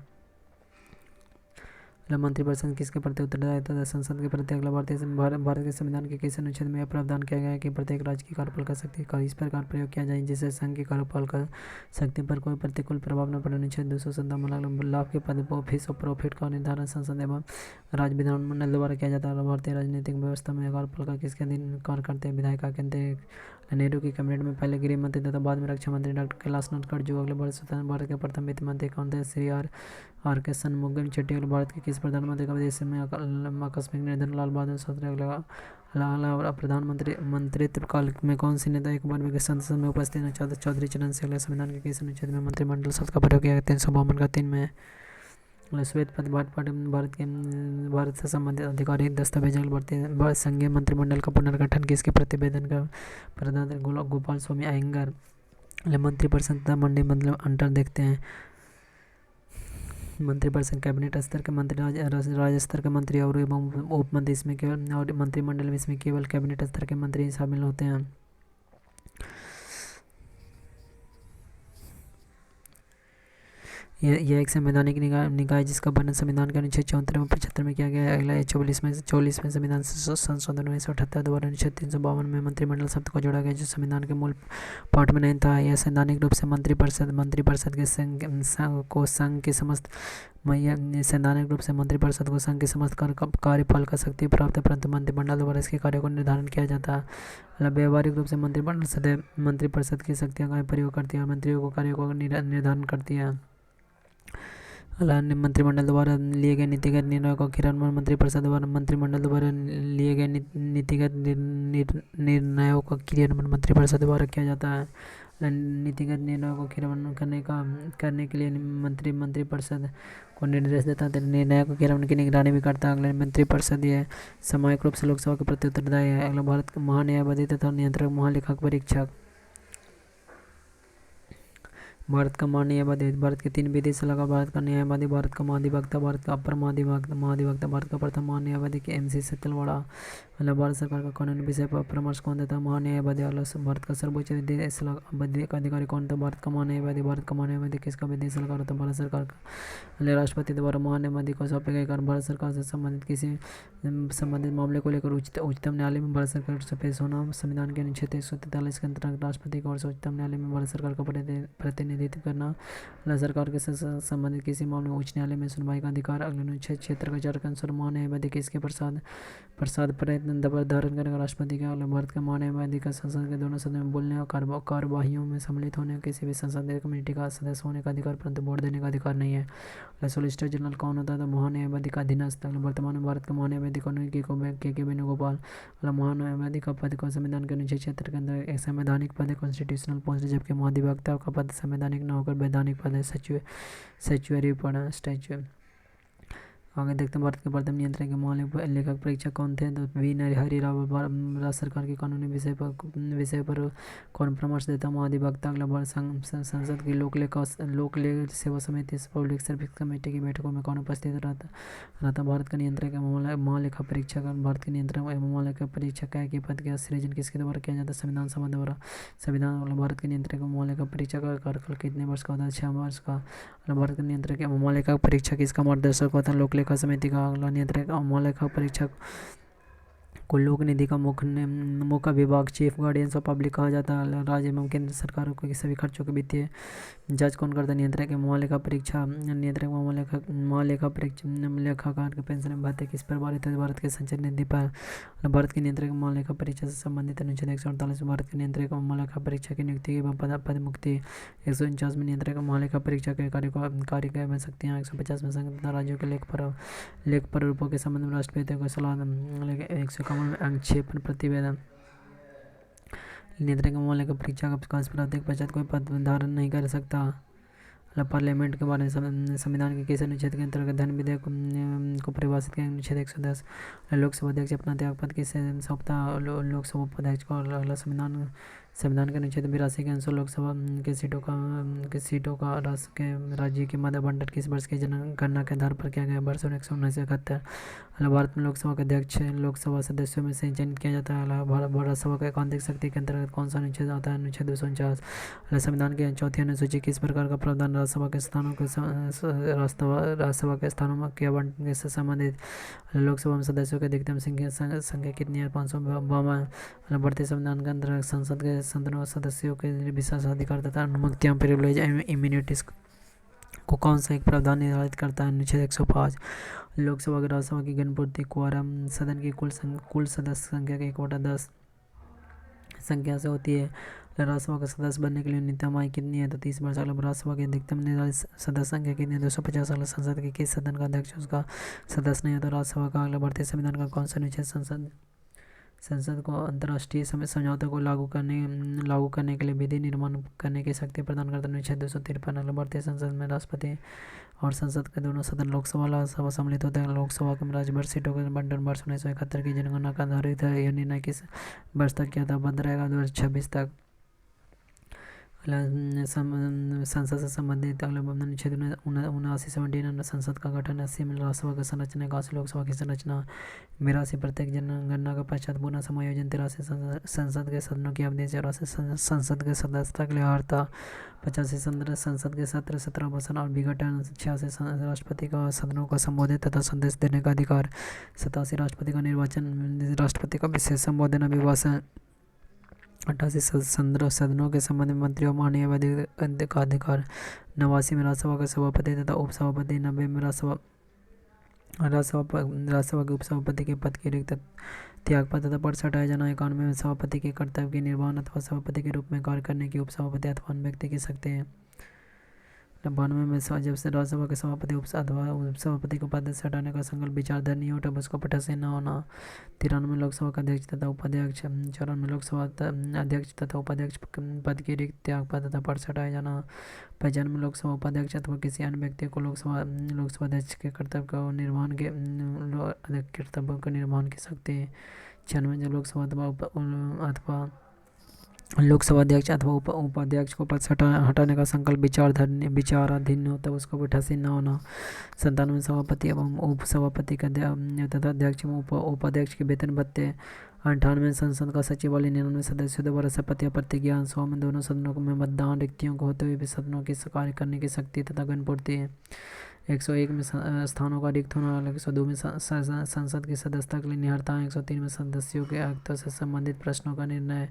मंत्रिपरिषद किसके प्रति उत्तरदायित्व है? संसद के प्रति। अगला, भारत के संविधान के किस अनुच्छेद में यह प्रावधान किया गया है कि प्रत्येक राज्य की कार्यपालिका शक्ति का इस प्रकार प्रयोग किया जाए जिससे संघ की कार्यपालिका शक्ति पर कोई प्रतिकूल प्रभाव न पड़े? अनुच्छेद 257। लाभ के पद फीस और प्रॉफिट का निर्धारण संसद एवं राज्य विधानमंडल द्वारा किया जाता है। भारतीय राजनीतिक व्यवस्था में कार्यपालिका किसके अधीन कार्य करते हैं? विधायिका के। नेहरू की कैबिनेट में पहले गृह मंत्री तथा बाद में रक्षा मंत्री डॉक्टर कैलाश नाटकर्जू। अगले, भारत के प्रथम वित्त मंत्री कौन थे? श्री आर के शनमुगम चेट्टी। भारत के किस प्रधानमंत्री का विदेश में आकस्मिक निधन? लाल बहादुर शास्त्री। अगला, प्रधानमंत्री मंत्रित्व काल में कौन सी नेता एक बार में संसद में उपस्थित है? चौधरी चरण सिंह। अगला, संविधान के किस अनुच्छेद में मंत्रिमंडल शब्द का प्रयोग किया गया? 352 का 3 में। श्वेत पत्र भारत से संबंधित आधिकारिक दस्तावेज। भारतीय संघीय मंत्रिमंडल का पुनर्गठन किसके प्रतिवेदन का प्रधान? गोपाल स्वामी अयंगर। मंत्रिपरिषद तथा मंत्रिमंडल अंतर देखते हैं। मंत्रिपरिषद कैबिनेट स्तर के मंत्री, राज्य स्तर के मंत्री और एवं उप मंत्री इसमें केवल, और मंत्रिमंडल में इसमें केवल कैबिनेट स्तर के मंत्री शामिल होते हैं। यह एक संवैधानिक निकाय जिसका वर्णन संविधान के अनुच्छेद 74 व 75 में किया गया है। अगला, 44वें संविधान संशोधन 1978 द्वारा अनुच्छेद 352 में मंत्रिमंडल शब्द को जोड़ा गया जो संविधान के मूल पाठ में नहीं था। यह सैद्धांतिक रूप से मंत्रिपरिषद के संघ के समस्त सैद्धांतिक रूप से मंत्रिपरिषद को संघ की समस्त कार्यपालिका शक्ति प्राप्त है, परंतु मंत्रिमंडल द्वारा इसके कार्यों को निर्धारण किया जाता है। व्यावहारिक रूप से मंत्रिपरिषद की शक्तियों का प्रयोग करती है और मंत्रियों को कार्यों को निर्धारण करती है। मंत्रिमंडल द्वारा लिए गए नीतिगत निर्णयों का क्रियान्वयन मंत्रिमंडल द्वारा लिए गए नीतिगत निर्णयों का क्रियान्वयन मंत्रिपरिषद द्वारा किया जाता है। नीतिगत निर्णयों को क्रियान्वयन करने के लिए मंत्रिपरिषद को निर्देश देता है। निर्णयों को क्रियान्वयन की निगरानी भी करता है। अगले, मंत्रिपरिषद यह सामूहिक रूप से लोकसभा के प्रति उत्तरदायी है। अगला, भारत का महान्यायवादी तथा नियंत्रक महालेखा परीक्षक। भारत का महान्यायवादी। भारत के 3 विधि से लगा। भारत का न्यायवादी, भारत का महाधिवक्ता, भारत का अपर महाधिवक्ता। भारत का प्रथम महान्यायवादी के MC सेतलवाड़ा। मतलब भारत सरकार का कानूनी विषय पर परामर्श कौन देता है? महान्यायवादी। भारत का सर्वोच्च विधिक अधिकारी कौन था? भारत का महान्यायवादी। भारत का महान्यायवादी किसका विधि सलाहकार होता है? भारत सरकार का। राष्ट्रपति द्वारा महान्यायवादी को सौंपे गए कार्य भारत सरकार से संबंधित किसी संबंधित मामले को लेकर उच्चतम न्यायालय में भारत सरकार से पेश होना। संविधान के अनुच्छेद 143 के अंतर्गत राष्ट्रपति की ओर से उच्चतम न्यायालय में भारत सरकार का प्रतिनिधित्व करना। सरकार के संबंधित किसी मामले में उच्च न्यायालय में सुनवाई का अधिकार। अगले, अनुच्छेद 76 के 4 के अनुसार महान्यायवादी किसके प्रसाद प्रयत्न धारण करेगा? राष्ट्रपति के। भारत का महान्यायवादी का संसद के दोनों सदनों में बोलने और कार्यवाहियों में सम्मिलित होने किसी भी संसदीय कमेटी का सदस्य होने का अधिकार, परंतु वोट देने का अधिकार नहीं है। सोलिसिटर जनरल कौन होता था? महान्यायवादी का अधीनस्थ। वर्तमान में भारत का महान्यायवादी कौन? के वेणुगोपाल। महान्यायवादी का पद को संविधान के अनुच्छेद 76 के अंदर एक संवैधानिक पद है, कॉन्स्टिट्यूशनल पोस्ट, जबकि महाधिवक्ता का पद संवैधानिक न होकर वैधानिक पद है, स्टैच्यूटरी पद, स्टैच्यू। आगे देखते हैं भारत के प्रथम नियंत्रक के महालेखक परीक्षक कौन थे? तो वी नरहरि राव। राज्य सरकार के कानूनी विषय पर कौन परामर्श देता? महाधिवक्ता। अगला, भारत संसद की लोक सेवा समिति पब्लिक सर्विस कमेटी की बैठकों में कौन उपस्थित रहता? भारत का नियंत्रक महालेखा परीक्षक। भारत के नियंत्रक एवं महालेखा परीक्षक के पद का सृजन किसके द्वारा किया जाता है? संविधान सभा द्वारा। भारत के नियंत्रक एवं महालेखा परीक्षक का कार्यकाल कितने वर्ष का होता है? 6 वर्ष का। भारत के नियंत्रक एवं महालेखा परीक्षक किसका मार्गदर्शक होता है? लोक लेखा समिति का। अगला, नियंत्रक महालेखा परीक्षक को लोक निधि का मुख्य विभाग चीफ गार्डियंस ऑफ पब्लिक कहा जाता है। राज्य एवं केंद्र सरकारों के सभी खर्चों के वित्तीय जांच कौन करता है? नियंत्रक एवं महालेखा परीक्षा नियंत्रक एवं महालेखा परीक्षा लेखाकार के पेंशन भत्ते किस पर भारत है? भारत के संचय निधि पर। भारत के नियंत्रक एवं महालेखा परीक्षा से संबंधित अनुच्छेद 148 भारत के नियंत्रक एवं महालेखा परीक्षा की नियुक्ति एवं पद मुक्ति। 149 में नियंत्रक एवं महालेखा परीक्षा के कार्य में शक्तियाँ। 150 में संघ तथा राज्यों के लेख प्रारूपों के संबंध में राष्ट्रपति को सलाह। 151 में अंक 6 पर प्रतिवेदन। नियंत्रक एवं महालेखा परीक्षा का कांस्य प्राप्ति के पश्चात कोई पद धारण नहीं कर सकता। पार्लियामेंट के बारे में संविधान के किस अनुच्छेद के अंतर्गत धन विधेयक को परिभाषित किया? अनुच्छेद 110। लोकसभा अध्यक्ष अपना त्यागपत्र किसे सौंपता? लोकसभा उपाध्यक्ष को। अगला संविधान के अनुच्छेद 82 के अनुसार लोकसभा के सीटों का राज्य के मध्य बंटन किस वर्ष की जनगणना के आधार पर किया गया? वर्ष 1971। भारत में लोकसभा के अध्यक्ष लोकसभा सदस्यों में से चयनित किया जाता है। भारत सभा का एकांतिक शक्ति के अंतर्गत कौन सा अनुच्छेद आता है? अनुच्छेद 249। संविधान की चौथी अनुसूची किस प्रकार का प्रावधान राज्यसभा के स्थानों के आवंटन से संबंधित? लोकसभा में सदस्यों की अधिकतम संख्या कितनी है? 552। बढ़ते संविधान के अंतर्गत संसद के सदस्यों के विशेषाधिकार तथा अनुमतियां प्रिविलेज इम्यूनिटीज को कौन सा एक प्रावधान निर्धारित करता है? अनुच्छेद 105। लोकसभा और राज्यसभा की गणपूर्ति क्वारम सदन की कुल सदस्य संख्या के 1/10 संख्या से होती है। राज्यसभा का सदस्य बनने के लिए न्यूनतम आयु कितनी है? तो 30 वर्ष। राज्यसभा की अधिकतम निर्धारित सदस्य संख्या कितनी है? 250। संसद के किस सदन का अध्यक्ष उसका सदस्य नहीं होता? राज्यसभा का। अगला भारतीय संविधान का कौन सा अनुच्छेद संसद को अंतर्राष्ट्रीय समझौतों को लागू करने के लिए विधि निर्माण करने की शक्ति प्रदान करता है? अनुच्छेद 253। भारतीय संसद में राष्ट्रपति और संसद के दोनों सदन लोकसभा राज्यसभा सम्मिलित होते हैं। लोकसभा के राज्यभर सीटों का बंटन वर्ष 1971 की जनगणना का आधारित है। यह निर्णय किस वर्ष तक किया था? बंद रहेगा 2026 तक। संसद से संबंधित अगला अनुच्छेद 79 संसद का गठन। 80 में राज्यसभा की संरचना। 81 लोकसभा की संरचना। 82 प्रत्येक जनगणना का पश्चात पुनः समायोजन। 83 संसद के सदनों की अवधि। 84 संसद के सदस्यता के लिए अर्हता। 85 संसद के सत्र 17 अवसर और विघटन। 86 राष्ट्रपति का सदनों को संबोधित तथा संदेश देने का अधिकार। 87 राष्ट्रपति का निर्वाचन। राष्ट्रपति का विशेष संबोधन अभिभाषण। 88 सदनों के संबंध में मंत्रियों माननीय का अधिकार। 89 में राज्यसभा के सभापति तथा उपसभापति। 90 में राज्यसभा के उपसभापति के पद के रिक्त त्यागपत्र तथा पद से हटाया जाना। 91 में सभापति के कर्तव्य के निर्वहन अथवा सभापति के रूप में कार्य करने की उपसभापति अथवा अन्य व्यक्ति की सकते हैं। 92 में जब से राज्यसभा के सभापति अथवा उपसभापति को पद से हटाने का संकल्प विचारधारा नहीं हो तब उसको पीठासीन न होना। 93 में लोकसभा का अध्यक्ष तथा उपाध्यक्ष। 94 में लोकसभा अध्यक्ष तथा उपाध्यक्ष पद के रिक्त त्यागपत्र तथा पद से हटाया जाना। 95 में लोकसभा उपाध्यक्ष अथवा किसी अन्य व्यक्ति को लोकसभा अध्यक्ष के कर्तव्य का निर्वहन की सकते हैं। 96 में लोकसभा अध्यक्ष अथवा उपाध्यक्ष को पद से हटाने का संकल्प विचाराधीन होता है उसको पीठासीन न होना। 97 में सभापति एवं उपसभापति तथा अध्यक्ष एवं उपाध्यक्ष के वेतन भत्ते। 98 में संसद का सचिवालय। 99 सदस्यों द्वारा शपथ या प्रतिज्ञा। 100 में दोनों सदनों में मतदान। रिक्तियों को होते हुए भी सदनों की कार्य करने की शक्ति तथा गणपूर्ति है। 101 में स्थानों का रिक्त होना। 102 में संसद की सदस्यता के लिए निहरता है। 103 में सदस्यों के अहर्ता से संबंधित प्रश्नों का निर्णय।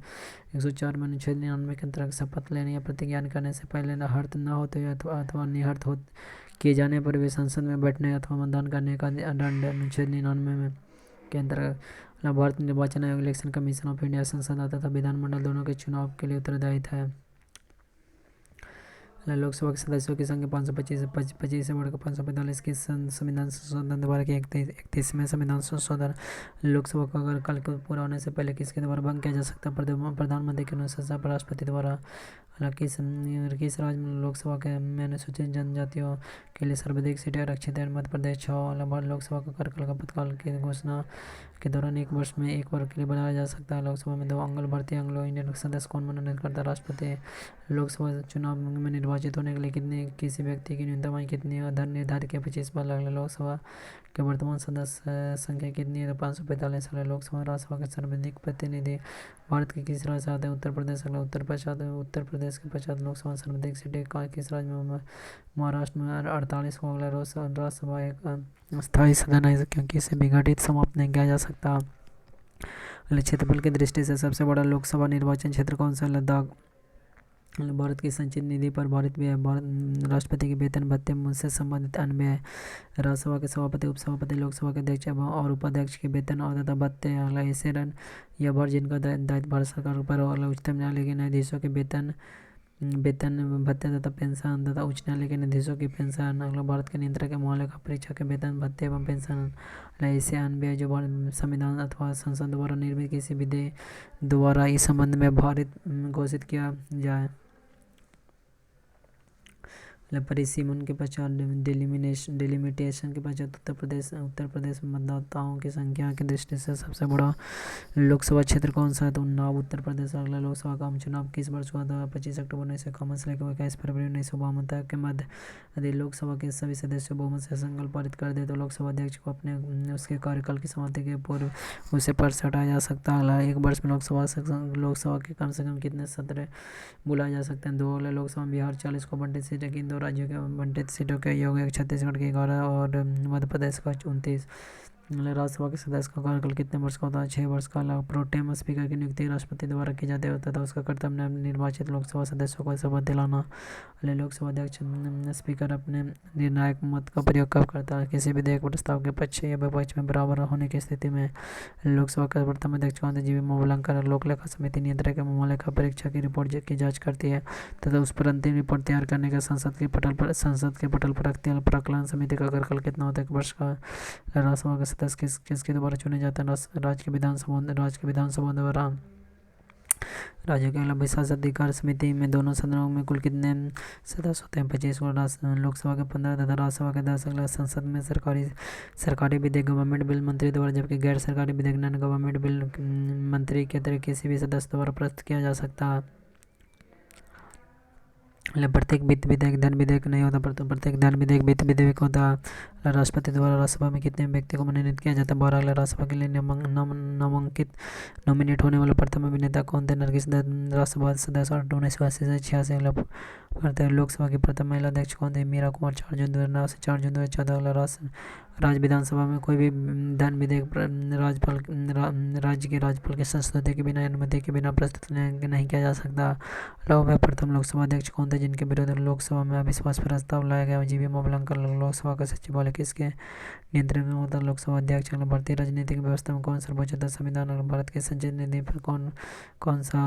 104 में अनुच्छेद 99 के अंतर्गत शपथ लेने या प्रतिज्ञा करने से पहले हर्त न होते हुए अथवा निहर्त किए जाने पर भी संसद में बैठने अथवा मतदान करने का दंड। अनुच्छेद 99 में के अंतर्गत भारत निर्वाचन आयोग इलेक्शन कमीशन ऑफ इंडिया संसद तथा विधानमंडल दोनों के चुनाव के लिए उत्तरदायित्व है। लोकसभा के सदस्यों की संख्या 525 से बढ़कर 545 की संविधान संशोधन द्वारा की 31वें संविधान संशोधन। लोकसभा का अगर कल को पूरा होने से पहले किसके द्वारा भंग किया जा सकता है? प्रधानमंत्री के अनुशंसा पर राष्ट्रपति द्वारा। किस राज्य में लोकसभा के में अनुसूचित जनजातियों के लिए सर्वाधिक सीटें आरक्षित है? मध्य प्रदेश। 6 लोकसभा का कार्यकाल आपातकाल की घोषणा के दौरान 1 वर्ष में 1 बार के लिए बढ़ाया जा सकता है। लोकसभा में 2 भारतीय एंग्लो इंडियन सदस्य कौन मनोनीत करता है? राष्ट्रपति। लोकसभा चुनाव में निर्वाचित होने के लिए किसी व्यक्ति की न्यूनतम आयु कितनी है? दर निर्धारित किया 25 बार। लोकसभा के वर्तमान सदस्य संख्या कितनी है? तो 545 है। लोकसभा राज्यसभा के सर्वाधिक प्रतिनिधि भारत के किस राज्य से आते हैं? उत्तर प्रदेश। उत्तर प्रदेश के पश्चात लोकसभा सर्वाधिक सीटें किस राज्य में? महाराष्ट्र में 48 को। अगला राज्यसभा एक स्थायी सदन है क्योंकि इसे विघटित समाप्त नहीं किया जा सकता। क्षेत्रफल की दृष्टि से सबसे बड़ा लोकसभा निर्वाचन क्षेत्र कौन सा? लद्दाख। भारत की संचित निधि पर भारत भी है। भारत राष्ट्रपति के वेतन भत्ते से संबंधित अन्य व्यय। राज्यसभा के सभापति, उपसभापति, लोकसभा के अध्यक्ष और उपाध्यक्ष के वेतन और तथा भत्ते। ऐसे या भर जिनका दायित्व भारत सरकार पर और उच्चतम न्यायालय के न्यायाधीशों के वेतन भत्ते तथा पेंशन तथा उच्च न्यायालय के न्यायाधीशों की पेंशन। अगला भारत के नियंत्रक के महालेखा परीक्षक के वेतन भत्ते एवं पेंशन। ऐसे अन्य व्यय जो संविधान अथवा संसद द्वारा निर्मित किसी विधेयक द्वारा इस संबंध में भारित घोषित किया जाए। परिसीमन के पश्चात डिलिमिटेशन के पश्चात उत्तर प्रदेश में मतदाताओं की संख्या की दृष्टि से सबसे बड़ा लोकसभा क्षेत्र कौन सा है? तो उन्नाव, उत्तर प्रदेश। अगला लोकसभा का आम चुनाव किस वर्ष हुआ था? 25 अक्टूबर 1951 से लेकर 21 फरवरी 1952 तक के मध्य यदि लोकसभा के सभी सदस्यों बहुमत से संकल्प पारित कर दे तो लोकसभा अध्यक्ष को अपने उसके कार्यकाल की समाप्ति के पूर्व उसे पद से हटाया जा सकता है। एक वर्ष में लोकसभा के कम से कम कितने सत्र बुलाए जा सकते हैं? 2। लोकसभा में बिहार 40 को बंटित सीटें की, 2 राज्यों के बंटित सीटों का योग है, छत्तीसगढ़ की 11 और मध्य प्रदेश का 29। राज्यसभा के सदस्य का कार्यकाल कितने वर्ष का होता है? 6 वर्ष का। प्रोटेम स्पीकर की नियुक्ति राष्ट्रपति द्वारा की जाती है तथा उसका कर्तव्य निर्वाचित लोकसभा सदस्यों को शपथ दिलाना। लोकसभा अध्यक्ष स्पीकर अपने निर्णायक मत का प्रयोग कब करता है? किसी विधेयक प्रस्ताव के पक्ष या विपक्ष में बराबर होने की स्थिति में। लोकसभा का प्रथम अध्यक्ष कौन है? जीवी मोवलंकर। लोक लेखा समिति नियंत्रक एवं महालेखा परीक्षा की रिपोर्ट की जाँच करती है तथा उस पर अंतिम रिपोर्ट तैयार करने का संसद के पटल पर रखती है। प्राक्कलन समिति का कार्यकाल कितना होता है? 1 वर्ष का। राज्यसभा के सदस्य किसके द्वारा चुने जाते हैं? राज्य के विधानसभा द्वारा। राज्यों के अलावा विशेषाधिकार समिति में दोनों सदनों में कुल कितने सदस्य होते हैं? 25। लोकसभा के 15 तथा राज्यसभा के 10। अगला संसद में सरकारी विधेयक गवर्नमेंट बिल मंत्री द्वारा जबकि गैर सरकारी विधेयक नॉन गवर्नमेंट बिल मंत्री के तरह किसी भी सदस्य द्वारा प्रस्तुत किया जा सकता है। प्रत्येक वित्त विधेयक धन विधेयक नहीं होता, परंतु प्रत्येक धन विधेयक वित्त विधेयक होता है। राष्ट्रपति द्वारा राज्यसभा में कितने व्यक्ति को मनोनीत किया जाता है? 12। राज्यसभा के लिए नॉमिनेट होने वाला प्रथम अभिनेता कौन थे? नरगिस दत्त। राज्यसभा सदस्य 1980 से 86। लोकसभा की प्रथम महिला अध्यक्ष कौन थे? मीरा कुमार। 4 जून 2009 से 4 जून 2014। राज्य विधानसभा में कोई भी धन विधेयक राज्य के राज्यपाल की संस्तुति के बिना अनुमति के बिना प्रस्तुत नहीं किया जा सकता। में प्रथम लोकसभा अध्यक्ष कौन थे जिनके विरुद्ध लोकसभा में अविश्वास प्रस्ताव लाया गया? जीवी मोवलंकर। लोकसभा का सचिवालय किसके नियंत्रण में होता है? लोकसभा अध्यक्ष। भारतीय राजनीतिक व्यवस्था में कौन सर्वोच्च होता है? संविधान। भारत के संचित निधि पर कौन सा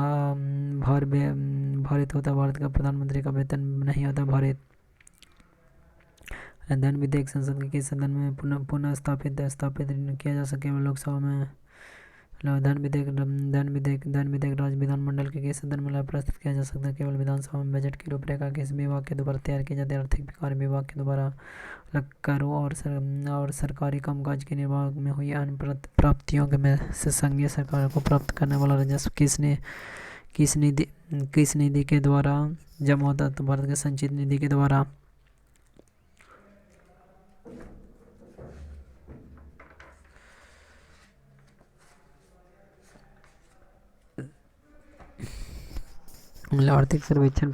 भारित होता है? भारत का प्रधानमंत्री का वेतन नहीं होता भारित। धन विधेयक संसद के किस सदन में पुनः स्थापित किया जा सके? लोकसभा में। धन विधेयक राज्य विधानमंडल के किस सदन में प्रस्तुत किया जा सकता है? केवल विधानसभा में। बजट की रूपरेखा किस विभाग के द्वारा तैयार की जाती है? आर्थिक कार्य विभाग के द्वारा। करों और सरकारी कामकाज के निर्वाह में हुई अन्य प्राप्तियों में से संघीय सरकार को प्राप्त करने वाला राजस्व किस निधि के द्वारा जमा होता है? तो भारत के संचित निधि के द्वारा। आर्थिक सर्वेक्षण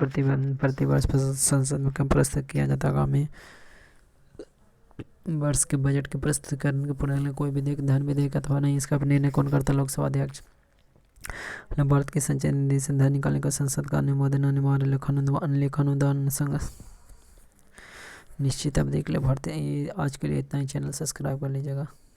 प्रतिवर्ष संसद में कब प्रस्तुत किया जाता है? आगामी वर्ष के बजट के प्रस्तुतिकरण के पूर्व कोई विधेयक धन विधेयक अथवा नहीं, इसका निर्णय कौन करता है? लोकसभा अध्यक्ष। भारत की संचय निधि से धन निकालने का संसद का अनुमोदन अनिवार्य। लेखानुदान निश्चित अवधि के लिए भारतीय। आज के लिए इतना ही। चैनल सब्सक्राइब कर लीजिएगा।